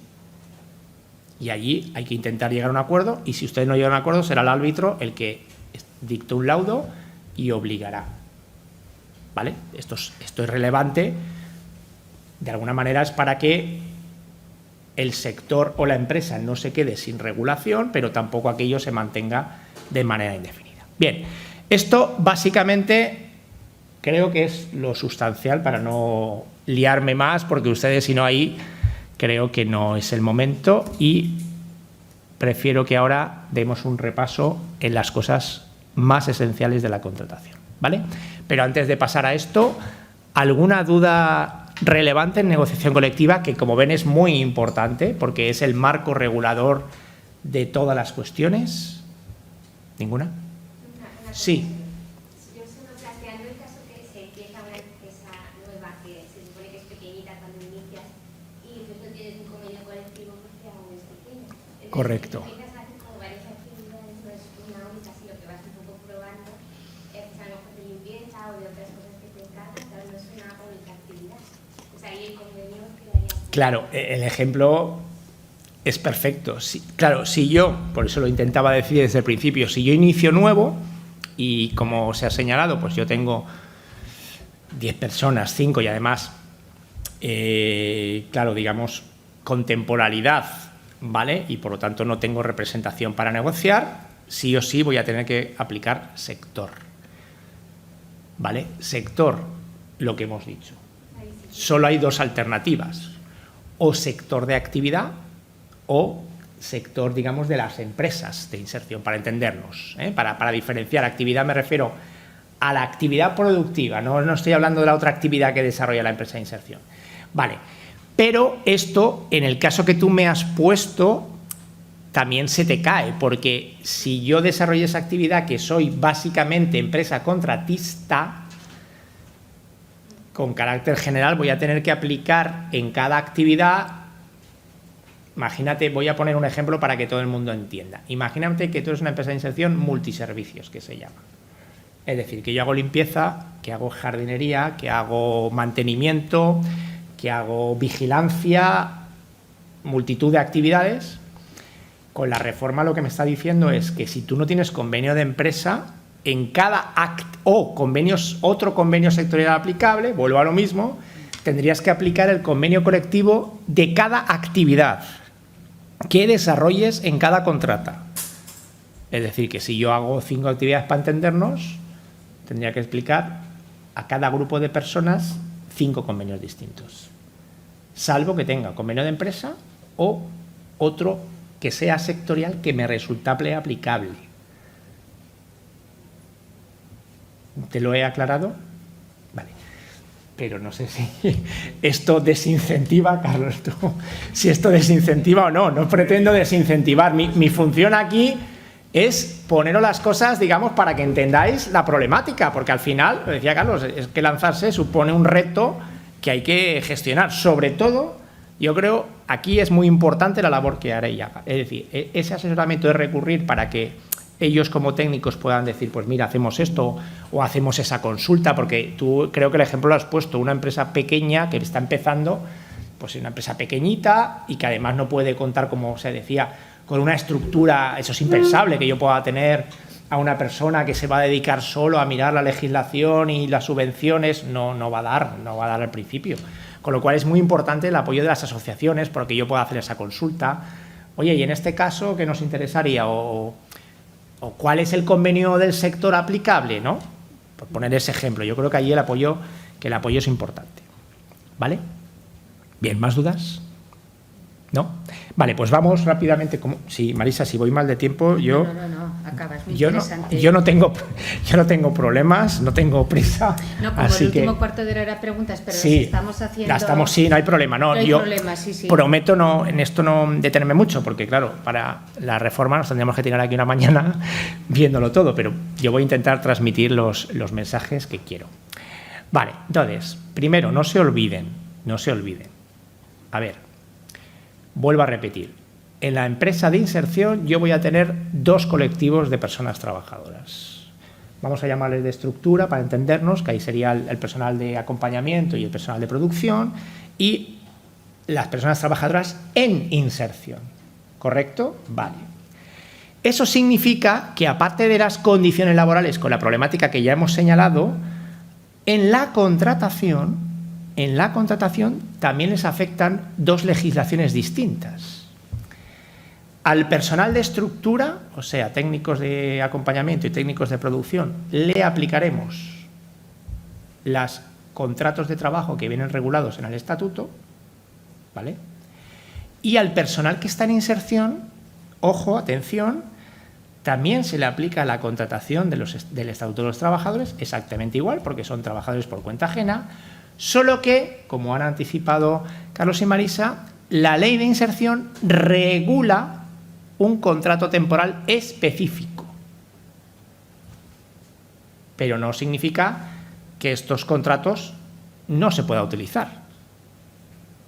Y allí hay que intentar llegar a un acuerdo y si ustedes no llegan a un acuerdo será el árbitro el que dicte un laudo y obligará. ¿Vale? Esto es relevante. De alguna manera es para que el sector o la empresa no se quede sin regulación, pero tampoco aquello se mantenga de manera indefinida. Bien, esto básicamente creo que es lo sustancial para no liarme más, porque ustedes si no ahí creo que no es el momento y prefiero que ahora demos un repaso en las cosas más esenciales de la contratación, ¿vale? Pero antes de pasar a esto, ¿alguna duda relevante en negociación colectiva? Que como ven es muy importante porque es el marco regulador de todas las cuestiones. ¿Ninguna? Sí. Yo solo planteando el caso que se empieza una empresa nueva que se supone que es pequeñita cuando inicias y entonces tienes un convenio colectivo que aún es pequeño. Entonces, Correcto. empiezas a hacer como varias actividades, no es una única, sino que vas un poco probando, a lo mejor de limpieza o de otras cosas que te encargan, pero no es una única actividad. Pues ahí el convenio quedaría. Claro, el ejemplo es perfecto. Claro, si yo, por eso lo intentaba decir desde el principio, si yo inicio nuevo y como se ha señalado, pues yo tengo 10 personas, 5 y además, claro, digamos, con temporalidad, ¿vale? Y por lo tanto no tengo representación para negociar, sí o sí voy a tener que aplicar sector, ¿vale? Sector, lo que hemos dicho. Solo hay 2 alternativas, o sector de actividad o sector, digamos, de las empresas de inserción, para entendernos, para diferenciar. Actividad me refiero a la actividad productiva, no estoy hablando de la otra actividad que desarrolla la empresa de inserción. Vale, pero esto, en el caso que tú me has puesto, también se te cae, porque si yo desarrollo esa actividad que soy básicamente empresa contratista, con carácter general voy a tener que aplicar en cada actividad. Imagínate, voy a poner un ejemplo para que todo el mundo entienda. Imagínate que tú eres una empresa de inserción multiservicios, que se llama. Es decir, que yo hago limpieza, que hago jardinería, que hago mantenimiento, que hago vigilancia, multitud de actividades. Con la reforma lo que me está diciendo es que si tú no tienes convenio de empresa, en cada otro convenio sectorial aplicable, vuelvo a lo mismo, tendrías que aplicar el convenio colectivo de cada actividad que desarrolles en cada contrata. Es decir, que si yo hago 5 actividades para entendernos, tendría que explicar a cada grupo de personas 5 convenios distintos, salvo que tenga convenio de empresa o otro que sea sectorial que me resultable aplicable. ¿Te lo he aclarado? Vale. Pero no sé si esto desincentiva, Carlos, tú, si esto desincentiva o no. No pretendo desincentivar. Mi función aquí es poneros las cosas, digamos, para que entendáis la problemática, porque al final, lo decía Carlos, es que lanzarse supone un reto que hay que gestionar. Sobre todo, yo creo, aquí es muy importante la labor que haré y haga. Es decir, ese asesoramiento de recurrir para que ellos como técnicos puedan decir, pues mira, hacemos esto o hacemos esa consulta, porque tú creo que el ejemplo lo has puesto, una empresa pequeña que está empezando, pues una empresa pequeñita y que además no puede contar, como se decía, con una estructura, eso es impensable, que yo pueda tener a una persona que se va a dedicar solo a mirar la legislación y las subvenciones, no va a dar al principio. Con lo cual es muy importante el apoyo de las asociaciones porque yo pueda hacer esa consulta. Oye, y en este caso, ¿qué nos interesaría? O cuál es el convenio del sector aplicable, ¿no? Por poner ese ejemplo. Yo creo que allí el apoyo es importante. ¿Vale? Bien, ¿más dudas? ¿No? Vale, pues vamos rápidamente. Sí, Marisa, si voy mal de tiempo, yo... No, acabas muy yo interesante. Yo no tengo problemas, no tengo prisa. No, como así el último que, cuarto de hora era preguntas, pero sí, las estamos haciendo... Sí, no hay problema. No hay yo problema, sí. prometo en esto no detenerme mucho, porque claro, para la reforma nos tendríamos que tirar aquí una mañana viéndolo todo, pero yo voy a intentar transmitir los mensajes que quiero. Vale, entonces, primero, no se olviden. A ver, vuelvo a repetir, en la empresa de inserción yo voy a tener 2 colectivos de personas trabajadoras. Vamos a llamarles de estructura para entendernos, que ahí sería el personal de acompañamiento y el personal de producción y las personas trabajadoras en inserción. ¿Correcto? Vale. Eso significa que aparte de las condiciones laborales con la problemática que ya hemos señalado, en la contratación también les afectan 2 legislaciones distintas. Al personal de estructura, o sea, técnicos de acompañamiento y técnicos de producción, le aplicaremos los contratos de trabajo que vienen regulados en el estatuto, ¿vale? Y al personal que está en inserción, ojo, atención, también se le aplica la contratación del Estatuto de los Trabajadores, exactamente igual, porque son trabajadores por cuenta ajena, solo que, como han anticipado Carlos y Marisa, la ley de inserción regula un contrato temporal específico. Pero no significa que estos contratos no se puedan utilizar.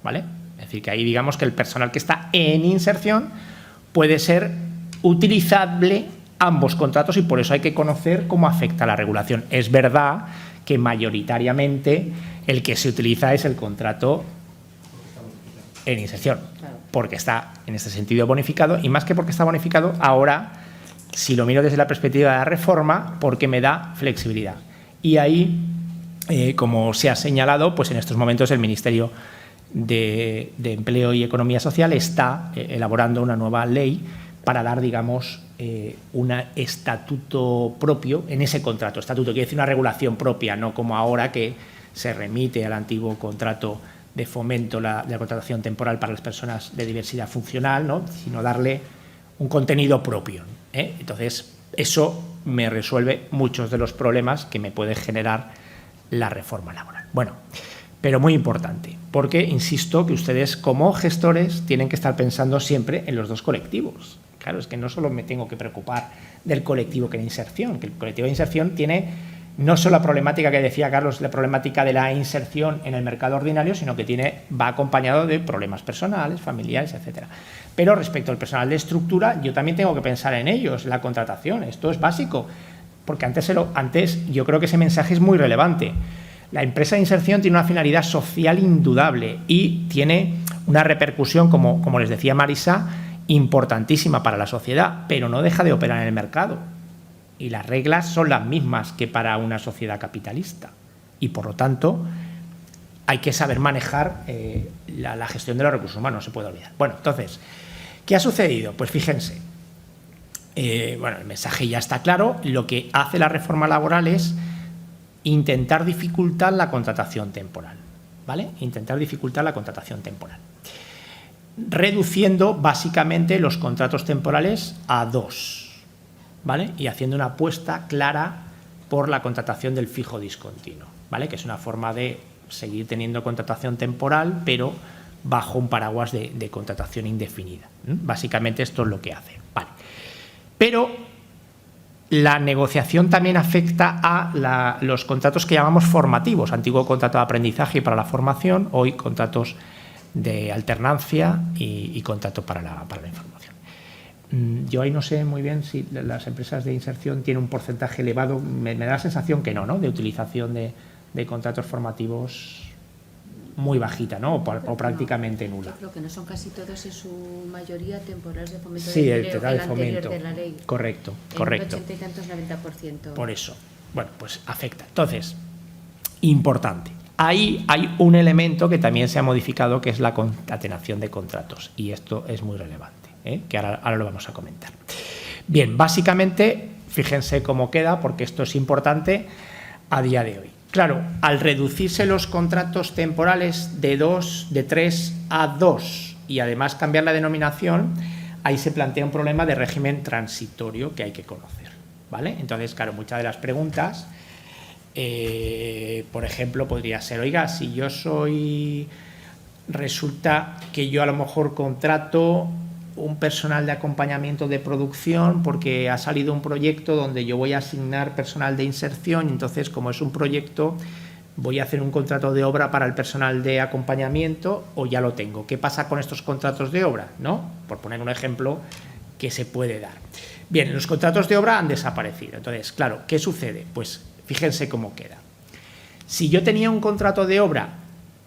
¿Vale? Es decir, que ahí digamos que el personal que está en inserción puede ser utilizable ambos contratos y por eso hay que conocer cómo afecta la regulación. Es verdad que mayoritariamente el que se utiliza es el contrato en inserción, porque está en este sentido bonificado y más que porque está bonificado, ahora, si lo miro desde la perspectiva de la reforma, porque me da flexibilidad. Y ahí, como se ha señalado, pues en estos momentos el Ministerio de Empleo y Economía Social está elaborando una nueva ley para dar, digamos, un estatuto propio en ese contrato. Estatuto quiere decir una regulación propia, no como ahora que se remite al antiguo contrato de fomento de la contratación temporal para las personas de diversidad funcional, ¿no? Sino darle un contenido propio. Entonces, eso me resuelve muchos de los problemas que me puede generar la reforma laboral. Bueno, pero muy importante, porque insisto que ustedes como gestores tienen que estar pensando siempre en los 2 colectivos. Claro, es que no solo me tengo que preocupar del colectivo que de inserción, que el colectivo de inserción tiene no solo la problemática que decía Carlos, la problemática de la inserción en el mercado ordinario, sino que va acompañado de problemas personales, familiares, etcétera. Pero respecto al personal de estructura, yo también tengo que pensar en ellos, la contratación. Esto es básico, porque antes yo creo que ese mensaje es muy relevante. La empresa de inserción tiene una finalidad social indudable y tiene una repercusión, como les decía Marisa, importantísima para la sociedad, pero no deja de operar en el mercado. Y las reglas son las mismas que para una sociedad capitalista. Y, por lo tanto, hay que saber manejar la gestión de los recursos humanos, no se puede olvidar. Bueno, entonces, ¿qué ha sucedido? Pues fíjense, el mensaje ya está claro. Lo que hace la reforma laboral es intentar dificultar la contratación temporal, ¿vale? Intentar dificultar la contratación temporal. Reduciendo básicamente los contratos temporales a 2, ¿vale? Y haciendo una apuesta clara por la contratación del fijo discontinuo, ¿vale? Que es una forma de seguir teniendo contratación temporal, pero bajo un paraguas de contratación indefinida. Básicamente esto es lo que hace, ¿vale? Pero la negociación también afecta a los contratos que llamamos formativos, antiguo contrato de aprendizaje para la formación, hoy contratos de alternancia y contrato para la información. Yo ahí no sé muy bien si las empresas de inserción tienen un porcentaje elevado, me da la sensación que no, de utilización de contratos formativos muy bajita, ¿no? O prácticamente nula. Yo creo que no son casi todos, en su mayoría, temporales de fomento Sí, de el empleo, total de anterior fomento. de la ley. Correcto, En correcto. 80 y tantos, 90%. Por eso, bueno, pues afecta. Entonces, importante. Ahí hay un elemento que también se ha modificado, que es la concatenación de contratos. Y esto es muy relevante, que ahora lo vamos a comentar. Bien, básicamente, fíjense cómo queda, porque esto es importante a día de hoy. Claro, al reducirse los contratos temporales de 3 a 2 y además cambiar la denominación, ahí se plantea un problema de régimen transitorio que hay que conocer, ¿vale? Entonces, claro, muchas de las preguntas, por ejemplo, podría ser, oiga, si yo resulta que yo a lo mejor contrato un personal de acompañamiento de producción porque ha salido un proyecto donde yo voy a asignar personal de inserción y entonces, como es un proyecto, voy a hacer un contrato de obra para el personal de acompañamiento o ya lo tengo. ¿Qué pasa con estos contratos de obra? ¿No? Por poner un ejemplo que se puede dar. Bien, los contratos de obra han desaparecido. Entonces, claro, ¿qué sucede? Pues fíjense cómo queda. Si yo tenía un contrato de obra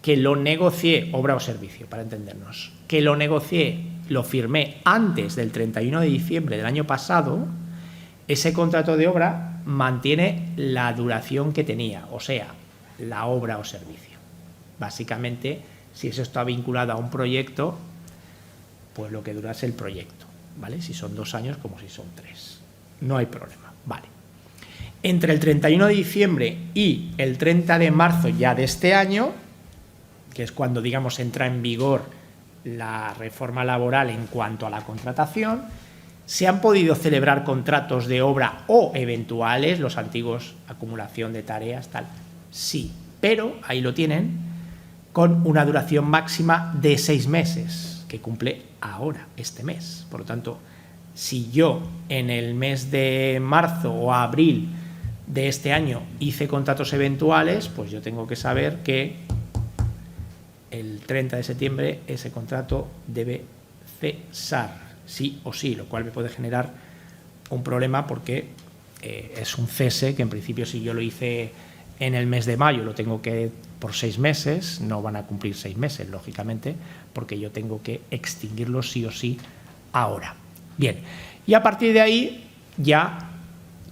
que lo negocié, obra o servicio, para entendernos, que lo negocié, lo firmé antes del 31 de diciembre del año pasado, ese contrato de obra mantiene la duración que tenía, o sea, la obra o servicio. Básicamente, si eso está vinculado a un proyecto, pues lo que dura es el proyecto, ¿vale? Si son 2 años como si son 3. No hay problema, ¿vale? Entre el 31 de diciembre y el 30 de marzo ya de este año, que es cuando, digamos, entra en vigor la reforma laboral en cuanto a la contratación, se han podido celebrar contratos de obra o eventuales, los antiguos acumulación de tareas, tal, sí, pero ahí lo tienen, con una duración máxima de 6 meses, que cumple ahora, este mes. Por lo tanto, si yo en el mes de marzo o abril de este año hice contratos eventuales, pues yo tengo que saber que el 30 de septiembre ese contrato debe cesar, sí o sí, lo cual me puede generar un problema porque es un cese que en principio si yo lo hice en el mes de mayo lo tengo que por 6 meses, no van a cumplir 6 meses, lógicamente, porque yo tengo que extinguirlo sí o sí ahora. Bien, y a partir de ahí ya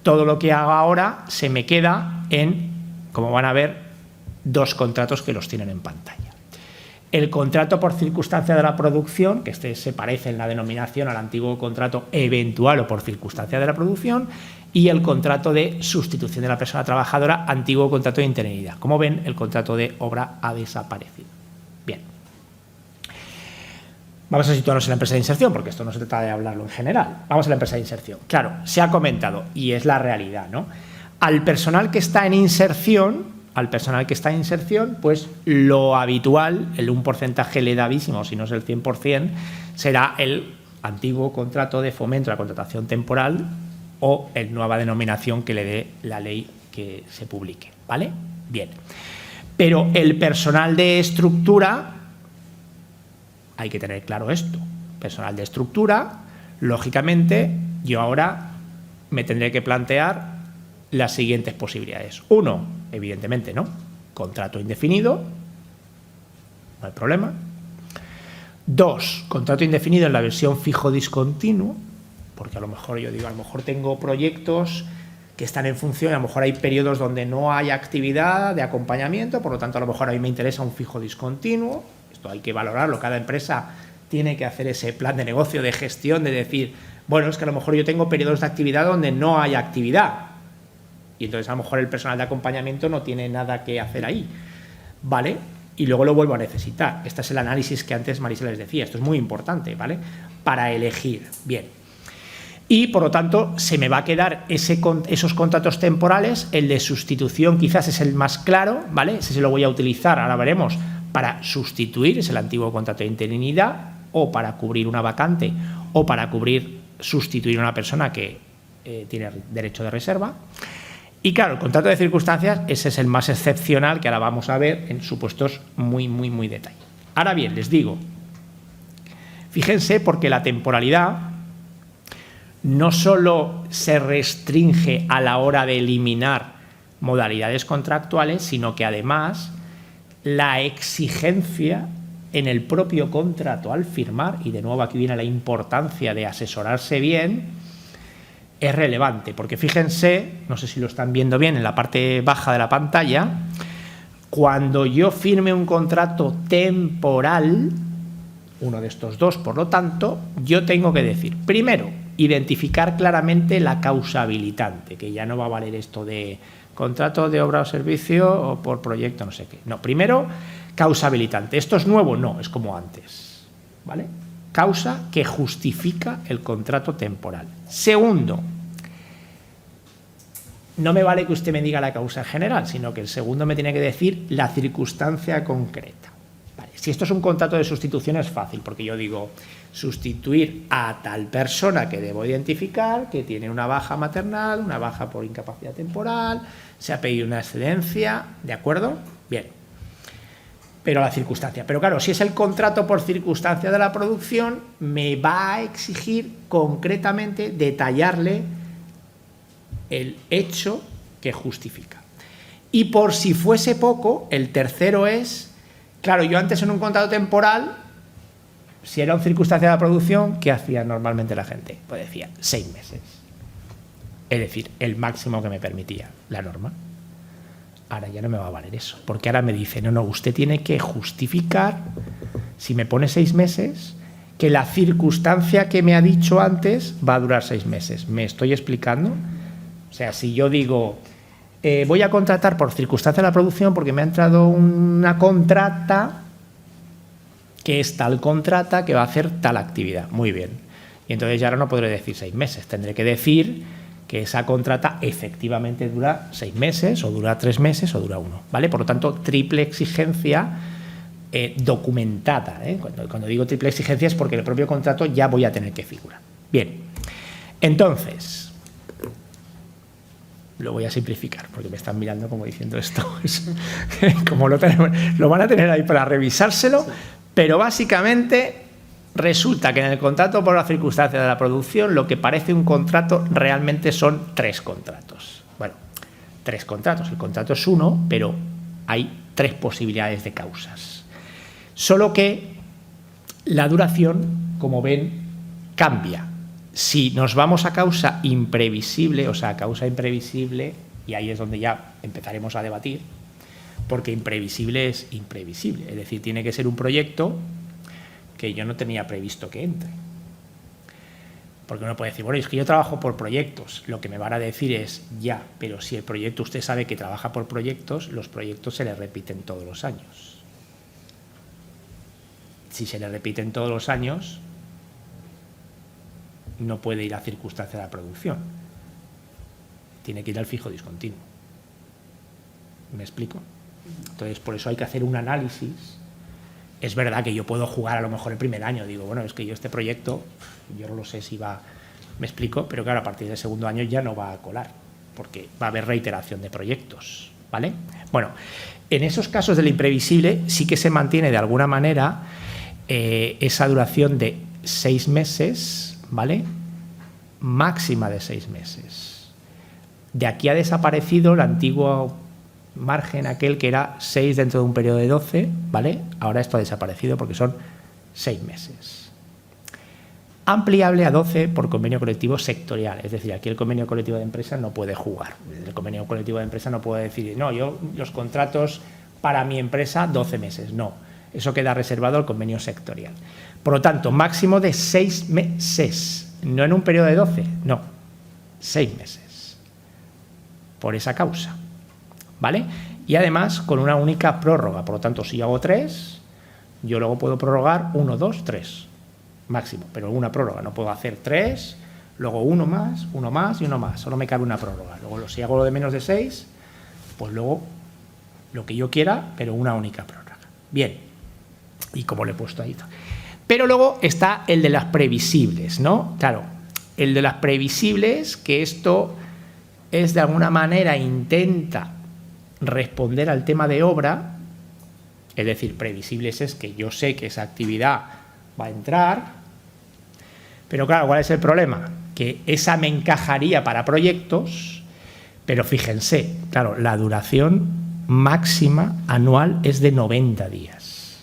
todo lo que haga ahora se me queda en, como van a ver, 2 contratos que los tienen en pantalla. El contrato por circunstancia de la producción, que este se parece en la denominación al antiguo contrato eventual o por circunstancia de la producción, y el contrato de sustitución de la persona trabajadora, antiguo contrato de interinidad. Como ven, el contrato de obra ha desaparecido. Bien. Vamos a situarnos en la empresa de inserción, porque esto no se trata de hablarlo en general. Vamos a la empresa de inserción. Claro, se ha comentado, y es la realidad, ¿no? Al personal que está en inserción, pues lo habitual, un porcentaje elevadísimo, si no es el 100%, será el antiguo contrato de fomento de la contratación temporal o el nueva denominación que le dé la ley que se publique, ¿vale? Bien. Pero el personal de estructura, hay que tener claro esto, personal de estructura, lógicamente, yo ahora me tendré que plantear las siguientes posibilidades. 1, evidentemente, ¿no? Contrato indefinido, no hay problema. 2, contrato indefinido en la versión fijo discontinuo, porque a lo mejor yo digo, a lo mejor tengo proyectos que están en función, a lo mejor hay periodos donde no hay actividad de acompañamiento, por lo tanto a lo mejor a mí me interesa un fijo discontinuo. Esto hay que valorarlo, cada empresa tiene que hacer ese plan de negocio, de gestión, de decir, bueno, es que a lo mejor yo tengo periodos de actividad donde no hay actividad. y entonces a lo mejor el personal de acompañamiento no tiene nada que hacer ahí, ¿vale? Y luego lo vuelvo a necesitar. Este es el análisis que antes Marisa les decía, esto es muy importante, ¿vale? Para elegir, bien. Y, por lo tanto, se me va a quedar esos contratos temporales, el de sustitución quizás es el más claro, ¿vale? Ese se lo voy a utilizar, ahora veremos, para sustituir, es el antiguo contrato de interinidad, o para cubrir una vacante, o para sustituir a una persona que tiene derecho de reserva. Y claro, el contrato de circunstancias, ese es el más excepcional, que ahora vamos a ver en supuestos muy detallados. Ahora bien, les digo, fíjense, porque la temporalidad no solo se restringe a la hora de eliminar modalidades contractuales, sino que además la exigencia en el propio contrato al firmar, y de nuevo aquí viene la importancia de asesorarse bien, es relevante, porque fíjense, no sé si lo están viendo bien en la parte baja de la pantalla, cuando yo firme un contrato temporal, uno de estos dos, por lo tanto, yo tengo que decir, primero, identificar claramente la causa habilitante, que ya no va a valer esto de contrato de obra o servicio o por proyecto, no sé qué. No, primero, causa habilitante. ¿Esto es nuevo? No, es como antes, ¿vale? Causa que justifica el contrato temporal. Segundo, no me vale que usted me diga la causa general, sino que el segundo me tiene que decir la circunstancia concreta. Vale. Si esto es un contrato de sustitución es fácil, porque yo digo sustituir a tal persona que debo identificar, que tiene una baja maternal, una baja por incapacidad temporal, se ha pedido una excedencia, ¿de acuerdo? Bien. Pero la circunstancia. Pero claro, si es el contrato por circunstancia de la producción, me va a exigir concretamente detallarle el hecho que justifica. Y por si fuese poco, el tercero es, claro, yo antes en un contrato temporal, si era una circunstancia de la producción, ¿qué hacía normalmente la gente? Pues decía 6 meses. Es decir, el máximo que me permitía la norma. Ahora ya no me va a valer eso, porque ahora me dice, no, usted tiene que justificar, si me pone 6 meses, que la circunstancia que me ha dicho antes va a durar 6 meses. ¿Me estoy explicando? O sea, si yo digo, voy a contratar por circunstancia de la producción porque me ha entrado una contrata, que es tal contrata que va a hacer tal actividad. Muy bien. Y entonces ya ahora no podré decir 6 meses, tendré que decir que esa contrata efectivamente dura 6 meses, o dura 3 meses, o dura 1, ¿vale? Por lo tanto, triple exigencia documentada, ¿eh? Cuando digo triple exigencia es porque en el propio contrato ya voy a tener que figurar. Bien, entonces, lo voy a simplificar, porque me están mirando como diciendo esto. Como lo van a tener ahí para revisárselo, pero básicamente resulta que en el contrato por la circunstancia de la producción lo que parece un contrato realmente son 3 contratos. Bueno, 3 contratos. El contrato es 1, pero hay 3 posibilidades de causas. Solo que la duración, como ven, cambia. Si nos vamos a causa imprevisible, o sea, a causa imprevisible, y ahí es donde ya empezaremos a debatir, porque imprevisible es imprevisible. Es decir, tiene que ser un proyecto que yo no tenía previsto que entre. Porque uno puede decir, bueno, es que yo trabajo por proyectos. Lo que me van a decir es, ya, pero si el proyecto, usted sabe que trabaja por proyectos, los proyectos se le repiten todos los años. Si se le repiten todos los años, no puede ir a circunstancia de la producción. Tiene que ir al fijo discontinuo. ¿Me explico? Entonces, por eso hay que hacer un análisis. Es verdad que yo puedo jugar a lo mejor el primer año, digo, bueno, es que yo este proyecto, yo no lo sé si va, me explico, pero claro, a partir del segundo año ya no va a colar, porque va a haber reiteración de proyectos, ¿vale? Bueno, en esos casos del imprevisible sí que se mantiene de alguna manera esa duración de 6 meses, ¿vale? Máxima de 6 meses. De aquí ha desaparecido el antiguo margen aquel que era 6 dentro de un periodo de 12, ¿vale? Ahora esto ha desaparecido porque son 6 meses. Ampliable a 12 por convenio colectivo sectorial, es decir, aquí el convenio colectivo de empresa no puede jugar. El convenio colectivo de empresa no puede decir, no, yo los contratos para mi empresa 12 meses, no. Eso queda reservado al convenio sectorial. Por lo tanto, máximo de 6 meses, no en un periodo de 12, no, 6 meses. por esa causa, ¿vale? Y además con una única prórroga. Por lo tanto, si yo hago 3, yo luego puedo prorrogar 1, 2, 3 máximo, pero una prórroga. No puedo hacer 3, luego 1 más y 1 más. Solo me cabe una prórroga. Luego, si hago lo de menos de 6, pues luego lo que yo quiera, pero una única prórroga. Bien, y como le he puesto ahí. Pero luego está el de las previsibles, ¿no? Claro, el de las previsibles, que esto es de alguna manera intenta responder al tema de obra, es decir, previsibles es que yo sé que esa actividad va a entrar, pero claro, ¿cuál es el problema? Que esa me encajaría para proyectos, pero fíjense, claro, la duración máxima anual es de 90 días.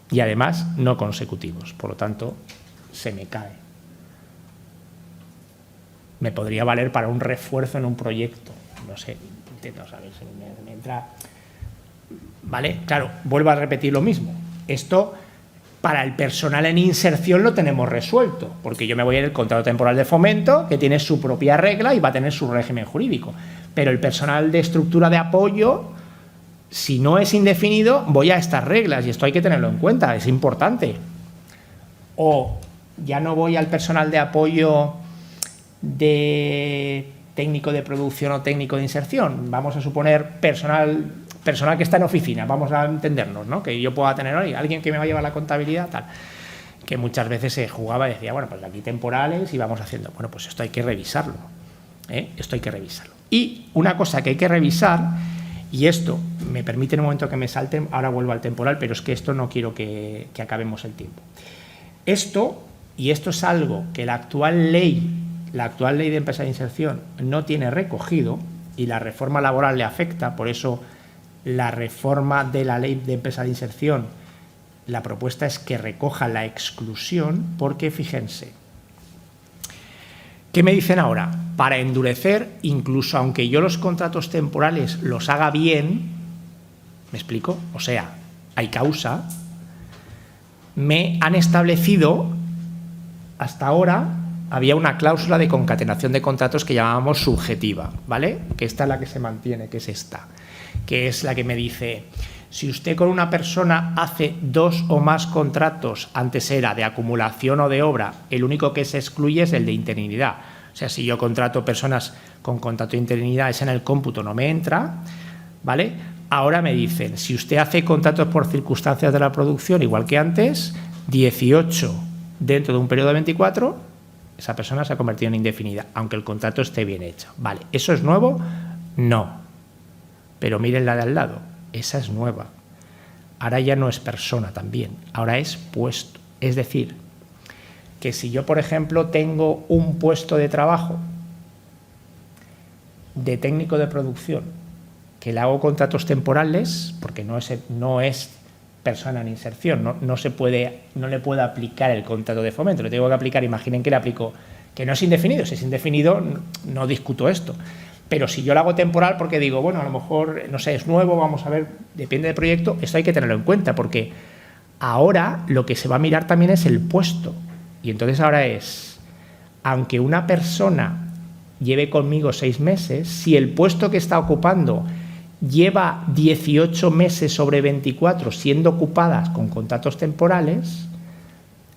Y además no consecutivos, por lo tanto, se me cae. Me podría valer para un refuerzo en un proyecto. No sé, intento saber si me entra. ¿Vale? Claro, vuelvo a repetir lo mismo. Esto, para el personal en inserción lo tenemos resuelto, porque yo me voy en el contrato temporal de fomento, que tiene su propia regla y va a tener su régimen jurídico. Pero el personal de estructura de apoyo, si no es indefinido, voy a estas reglas y esto hay que tenerlo en cuenta, es importante. O ya no voy al personal de apoyo de técnico de producción o técnico de inserción. Vamos a suponer personal que está en oficina, vamos a entendernos, ¿no? Que yo pueda tener alguien que me va a llevar la contabilidad, tal. Que muchas veces se jugaba y decía, bueno, pues aquí temporales y vamos haciendo. Bueno, pues esto hay que revisarlo, ¿eh? Esto hay que revisarlo. Y una cosa que hay que revisar, y esto me permite en un momento que me salten, ahora vuelvo al temporal, pero es que esto no quiero que acabemos el tiempo. Esto es algo que la actual ley de empresa de inserción no tiene recogido y la reforma laboral le afecta, por eso la reforma de la ley de empresa de inserción, la propuesta es que recoja la exclusión, porque fíjense, ¿qué me dicen ahora? Para endurecer, incluso aunque yo los contratos temporales los haga bien, ¿me explico? O sea, hay causa, me han establecido, hasta ahora había una cláusula de concatenación de contratos que llamábamos subjetiva, ¿vale? Que esta es la que se mantiene, que es esta, que es la que me dice, si usted con una persona hace 2 o más contratos, antes era de acumulación o de obra, el único que se excluye es el de interinidad. O sea, si yo contrato personas con contrato de interinidad, ese en el cómputo no me entra, ¿vale? Ahora me dicen, si usted hace contratos por circunstancias de la producción, igual que antes, 18 dentro de un periodo de 24, esa persona se ha convertido en indefinida, aunque el contrato esté bien hecho. Vale, ¿eso es nuevo? No. Pero miren la de al lado, esa es nueva. Ahora ya no es persona también, ahora es puesto. Es decir, que si yo, por ejemplo, tengo un puesto de trabajo de técnico de producción, que le hago contratos temporales, porque no es persona en inserción, no le puedo aplicar el contrato de fomento, le tengo que aplicar, imaginen que le aplico, que no es indefinido, si es indefinido no discuto esto, pero si yo lo hago temporal porque digo, bueno, a lo mejor, no sé, es nuevo, vamos a ver, depende del proyecto, esto hay que tenerlo en cuenta, porque ahora lo que se va a mirar también es el puesto, y entonces ahora es, aunque una persona lleve conmigo 6 meses, si el puesto que está ocupando lleva 18 meses sobre 24 siendo ocupadas con contratos temporales,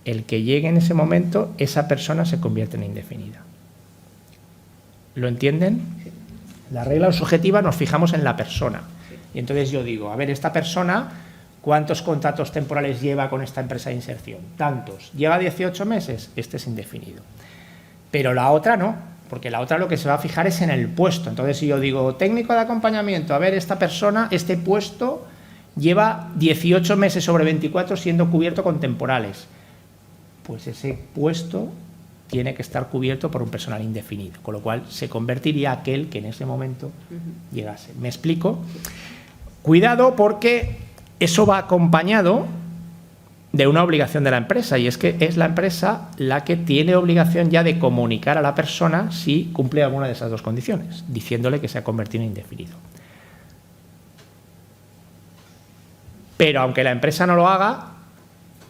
el que llegue en ese momento, esa persona se convierte en indefinida. ¿Lo entienden? La regla subjetiva nos fijamos en la persona. Y entonces yo digo, a ver, esta persona, ¿cuántos contratos temporales lleva con esta empresa de inserción? Tantos. ¿Lleva 18 meses? Este es indefinido. Pero la otra no. Porque la otra lo que se va a fijar es en el puesto. Entonces, si yo digo, técnico de acompañamiento, a ver, esta persona, este puesto, lleva 18 meses sobre 24 siendo cubierto con temporales. Pues ese puesto tiene que estar cubierto por un personal indefinido, con lo cual se convertiría aquel que en ese momento llegase. ¿Me explico? Cuidado, porque eso va acompañado de una obligación de la empresa, y es que es la empresa la que tiene obligación ya de comunicar a la persona si cumple alguna de esas dos condiciones, diciéndole que se ha convertido en indefinido. Pero aunque la empresa no lo haga,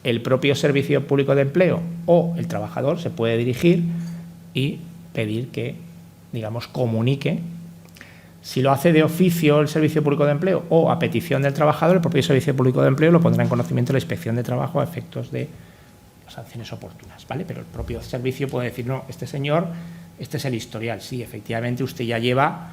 el propio Servicio Público de Empleo o el trabajador se puede dirigir y pedir que digamos, comunique. Si lo hace de oficio el Servicio Público de Empleo o a petición del trabajador, el propio Servicio Público de Empleo lo pondrá en conocimiento de la Inspección de Trabajo a efectos de sanciones oportunas, ¿vale? Pero el propio servicio puede decir, no, este señor, este es el historial. Sí, efectivamente, usted ya lleva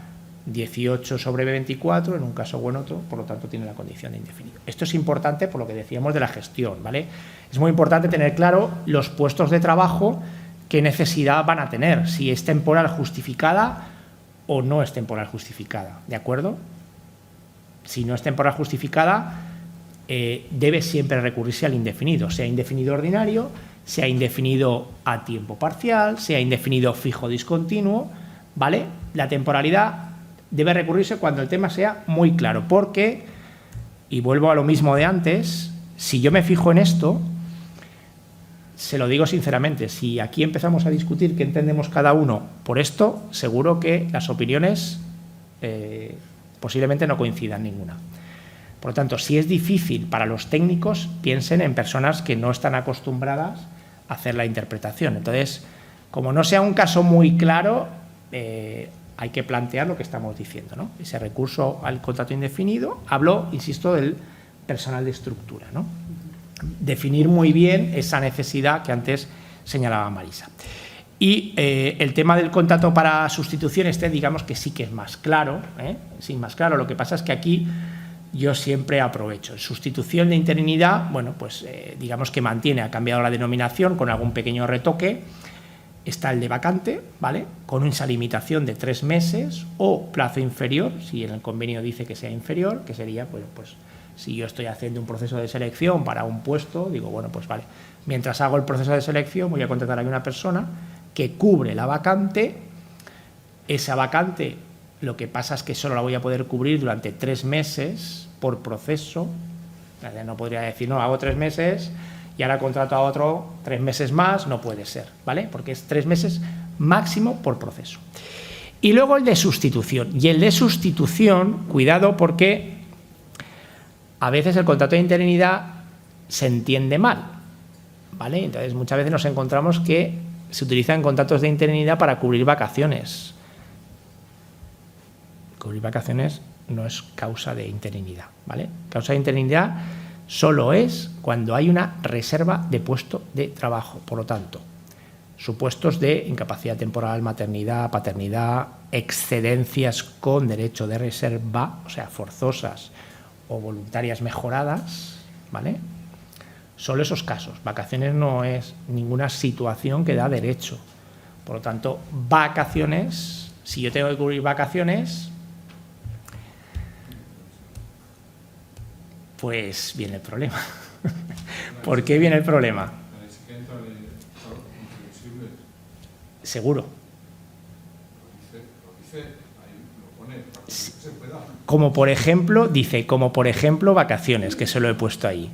18/24, en un caso o en otro, por lo tanto tiene la condición de indefinido. Esto es importante por lo que decíamos de la gestión, ¿vale? Es muy importante tener claro los puestos de trabajo, qué necesidad van a tener, si es temporal justificada o no es temporal justificada, ¿de acuerdo? Si no es temporal justificada, debe siempre recurrirse al indefinido, sea indefinido ordinario, sea indefinido a tiempo parcial, sea indefinido fijo discontinuo, ¿vale? La temporalidad debe recurrirse cuando el tema sea muy claro, porque, y vuelvo a lo mismo de antes, si yo me fijo en esto, se lo digo sinceramente, si aquí empezamos a discutir qué entendemos cada uno por esto, seguro que las opiniones posiblemente no coincidan ninguna. Por lo tanto, si es difícil para los técnicos, piensen en personas que no están acostumbradas a hacer la interpretación. Entonces, como no sea un caso muy claro, hay que plantear lo que estamos diciendo, ¿no? Ese recurso al contrato indefinido, hablo, insisto, del personal de estructura, ¿no? Definir muy bien esa necesidad que antes señalaba Marisa. Y el tema del contrato para sustitución, digamos que sí que es más claro, sí, más claro. Lo que pasa es que aquí yo siempre aprovecho. En sustitución de interinidad, bueno, pues digamos que mantiene, ha cambiado la denominación con algún pequeño retoque. Está el de vacante, ¿vale? Con esa limitación de 3 meses o plazo inferior, si en el convenio dice que sea inferior, que sería, bueno, pues si yo estoy haciendo un proceso de selección para un puesto, digo, bueno, pues vale, mientras hago el proceso de selección voy a contratar a una persona que cubre la vacante. Esa vacante, lo que pasa es que solo la voy a poder cubrir durante 3 meses por proceso. No podría decir, no, hago 3 meses y ahora contrato a otro 3 meses más, no puede ser, ¿vale? Porque es 3 meses máximo por proceso. Y luego el de sustitución. Y el de sustitución, cuidado, porque a veces el contrato de interinidad se entiende mal, ¿vale? Entonces, muchas veces nos encontramos que se utilizan contratos de interinidad para cubrir vacaciones. Cubrir vacaciones no es causa de interinidad, ¿vale? Causa de interinidad solo es cuando hay una reserva de puesto de trabajo. Por lo tanto, supuestos de incapacidad temporal, maternidad, paternidad, excedencias con derecho de reserva, o sea, forzosas o voluntarias mejoradas, ¿vale? Solo esos casos. Vacaciones no es ninguna situación que da derecho. Por lo tanto, vacaciones, si yo tengo que cubrir vacaciones, pues viene el problema. ¿Por qué viene el problema? Seguro. Como por ejemplo, dice, como por ejemplo vacaciones, que se lo he puesto ahí.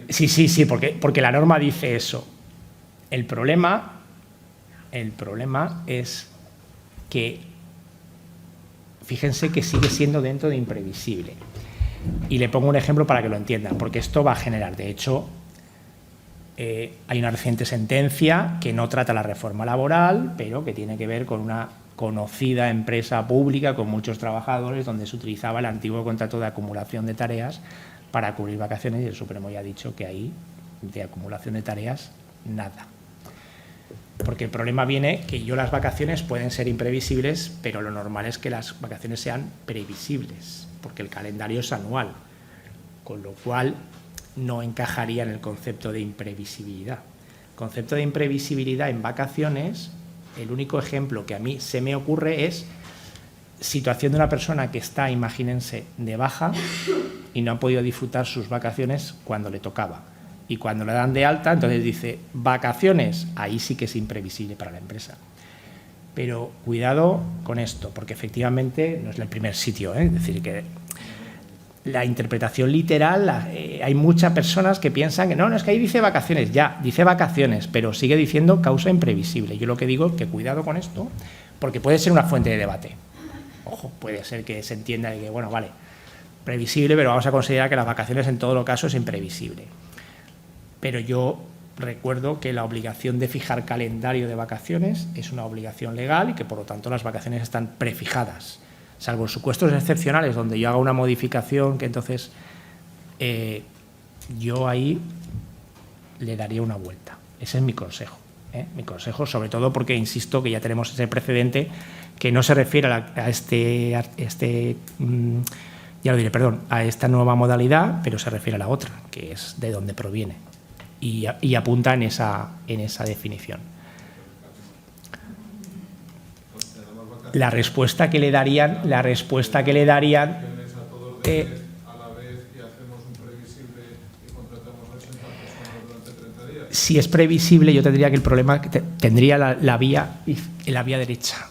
Sí, porque la norma dice eso. El problema es que, fíjense que sigue siendo dentro de imprevisible. Y le pongo un ejemplo para que lo entiendan, porque esto va a generar, de hecho, hay una reciente sentencia que no trata la reforma laboral, pero que tiene que ver con una conocida empresa pública con muchos trabajadores donde se utilizaba el antiguo contrato de acumulación de tareas para cubrir vacaciones, y el Supremo ya ha dicho que ahí de acumulación de tareas nada. Porque el problema viene que las vacaciones pueden ser imprevisibles, pero lo normal es que las vacaciones sean previsibles, porque el calendario es anual, con lo cual no encajaría en el concepto de imprevisibilidad. El concepto de imprevisibilidad en vacaciones, el único ejemplo que a mí se me ocurre es situación de una persona que está, imagínense, de baja y no ha podido disfrutar sus vacaciones cuando le tocaba. Y cuando le dan de alta, entonces dice, vacaciones, ahí sí que es imprevisible para la empresa. Pero cuidado con esto, porque efectivamente no es el primer sitio, es decir, que la interpretación literal, hay muchas personas que piensan que no, es que ahí dice vacaciones, ya, dice vacaciones, pero sigue diciendo causa imprevisible. Yo lo que digo es que cuidado con esto, porque puede ser una fuente de debate. Ojo, puede ser que se entienda que, bueno, vale, previsible, pero vamos a considerar que las vacaciones en todo caso es imprevisible. Pero yo recuerdo que la obligación de fijar calendario de vacaciones es una obligación legal y que, por lo tanto, las vacaciones están prefijadas, salvo supuestos excepcionales donde yo haga una modificación que entonces yo ahí le daría una vuelta. Ese es mi consejo. Mi consejo, sobre todo porque, insisto, que ya tenemos ese precedente que no se refiere a esta nueva modalidad, pero se refiere a la otra, que es de dónde proviene, y apunta en esa definición. La respuesta que le darían si es previsible, yo tendría que el problema tendría la vía derecha,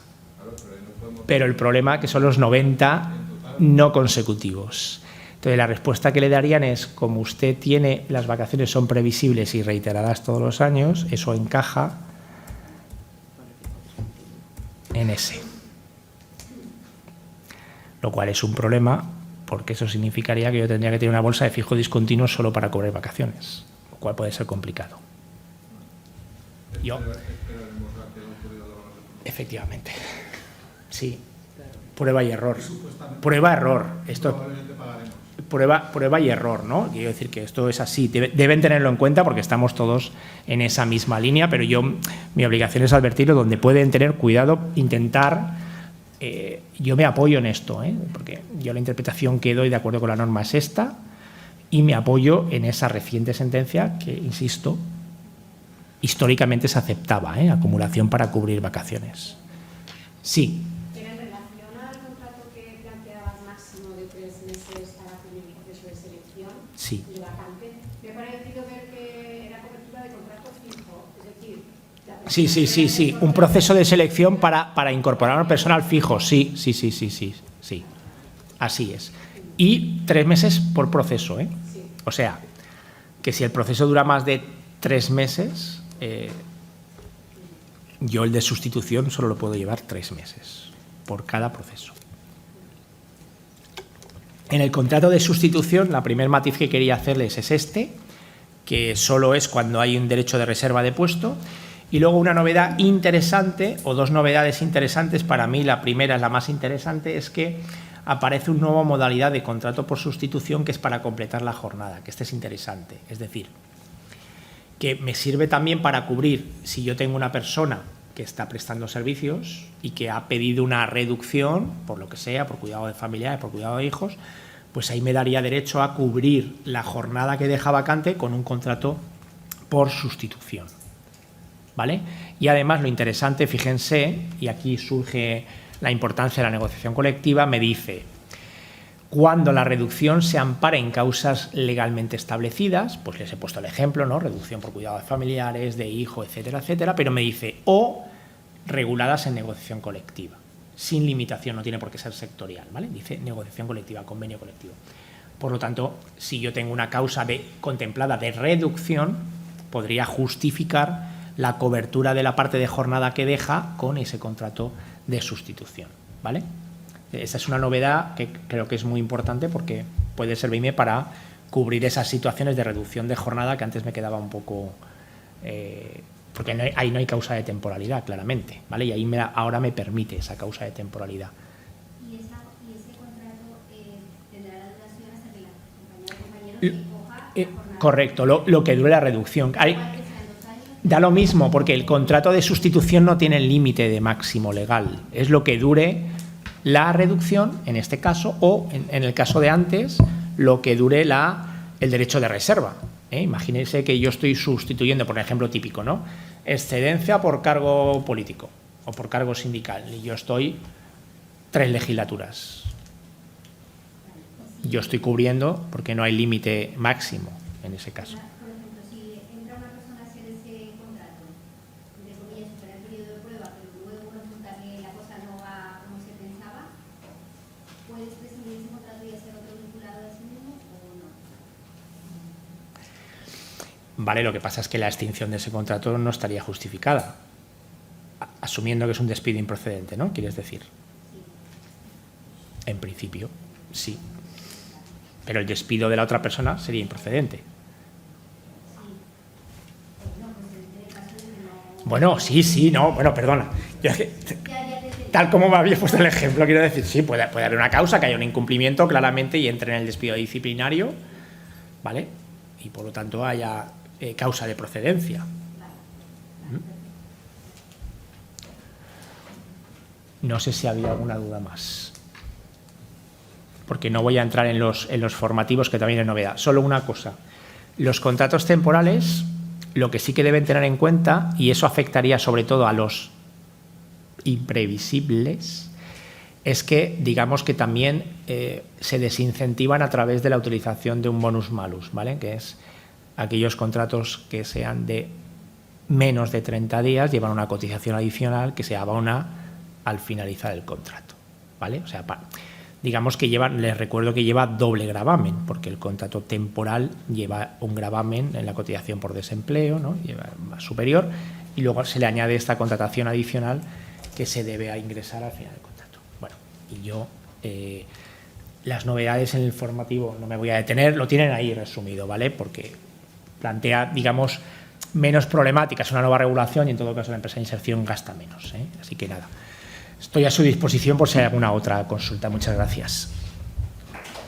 pero el problema que son los 90 no consecutivos. Entonces, la respuesta que le darían es, como usted tiene, las vacaciones son previsibles y reiteradas todos los años, eso encaja en ese. Lo cual es un problema, porque eso significaría que yo tendría que tener una bolsa de fijo discontinuo solo para cobrar vacaciones, lo cual puede ser complicado. Efectivamente. Sí. Prueba y error. Prueba y error, ¿no? Quiero decir que esto es así. Deben tenerlo en cuenta porque estamos todos en esa misma línea, pero mi obligación es advertirlo donde pueden tener cuidado, intentar. Yo me apoyo en esto, porque yo la interpretación que doy de acuerdo con la norma es esta, y me apoyo en esa reciente sentencia que, insisto, históricamente se aceptaba, acumulación para cubrir vacaciones. Sí. Pero en relación al contrato que planteabas máximo de 3 meses para hacer el proceso de selección, sí. Y vacante, me ha parecido ver que era cobertura de contrato fijo, es decir... Sí. Un proceso de selección para incorporar al personal fijo, sí. Así es. Y 3 meses por proceso, Sí. O sea, que si el proceso dura más de 3 meses... yo el de sustitución solo lo puedo llevar 3 meses por cada proceso. En el contrato de sustitución, la primer matiz que quería hacerles es que solo es cuando hay un derecho de reserva de puesto, y luego una novedad interesante, o dos novedades interesantes, para mí la primera es la más interesante, es que aparece una nueva modalidad de contrato por sustitución que es para completar la jornada, que es interesante, es decir, que me sirve también para cubrir, si yo tengo una persona que está prestando servicios y que ha pedido una reducción, por lo que sea, por cuidado de familiares, por cuidado de hijos, pues ahí me daría derecho a cubrir la jornada que deja vacante con un contrato por sustitución, ¿vale? Y además lo interesante, fíjense, y aquí surge la importancia de la negociación colectiva, me dice: cuando la reducción se ampara en causas legalmente establecidas, pues les he puesto el ejemplo, ¿no? Reducción por cuidado de familiares, de hijo, etcétera, etcétera, pero me dice, o reguladas en negociación colectiva, sin limitación, no tiene por qué ser sectorial, ¿vale? Dice negociación colectiva, convenio colectivo. Por lo tanto, si yo tengo una causa contemplada de reducción, podría justificar la cobertura de la parte de jornada que deja con ese contrato de sustitución, ¿vale? Esa es una novedad que creo que es muy importante porque puede servirme para cubrir esas situaciones de reducción de jornada que antes me quedaba un poco... porque ahí no hay causa de temporalidad, claramente, ¿vale? Y ahí ahora me permite esa causa de temporalidad. ¿Y ese contrato tendrá la duración hasta que la compañía o compañero se coja la jornada? Correcto, lo que dure la reducción. Da lo mismo, porque el contrato de sustitución no tiene límite de máximo legal. Es lo que dure la reducción, en este caso, o en el caso de antes, lo que dure el derecho de reserva. Imagínense que yo estoy sustituyendo, por ejemplo típico, ¿no? Excedencia por cargo político o por cargo sindical, y yo estoy 3 legislaturas. Yo estoy cubriendo porque no hay límite máximo en ese caso. Por ejemplo, si entra una persona a hacer ese contrato, entre comillas, supera el periodo de prueba, pero luego resulta que la cosa no va como se pensaba, ¿puedes prescindir ese contrato y hacer otro vinculado a sí mismo o no? Vale, lo que pasa es que la extinción de ese contrato no estaría justificada, asumiendo que es un despido improcedente, ¿no? ¿Quieres decir? Sí. En principio, sí. Pero el despido de la otra persona sería improcedente. Sí. Bueno, sí, no, bueno, perdona. Tal como me había puesto el ejemplo, quiero decir, sí, puede haber una causa, que haya un incumplimiento claramente y entre en el despido disciplinario, ¿vale? Y por lo tanto haya causa de procedencia. No sé si había alguna duda más. Porque no voy a entrar en los formativos, que también es novedad. Solo una cosa. Los contratos temporales, lo que sí que deben tener en cuenta, y eso afectaría sobre todo a los imprevisibles, es que, digamos que también se desincentivan a través de la utilización de un bonus malus, ¿vale? Que es aquellos contratos que sean de menos de 30 días, llevan una cotización adicional que se abona al finalizar el contrato, ¿vale? O sea, digamos que les recuerdo que lleva doble gravamen, porque el contrato temporal lleva un gravamen en la cotización por desempleo, ¿no? Lleva más superior, y luego se le añade esta contratación adicional que se debe a ingresar al final del contrato. Bueno, y yo las novedades en el formativo no me voy a detener, lo tienen ahí resumido, ¿vale? Porque plantea, digamos, menos problemáticas, una nueva regulación y en todo caso la empresa de inserción gasta menos, ¿eh? Así que nada, estoy a su disposición por si hay alguna otra consulta. Muchas gracias.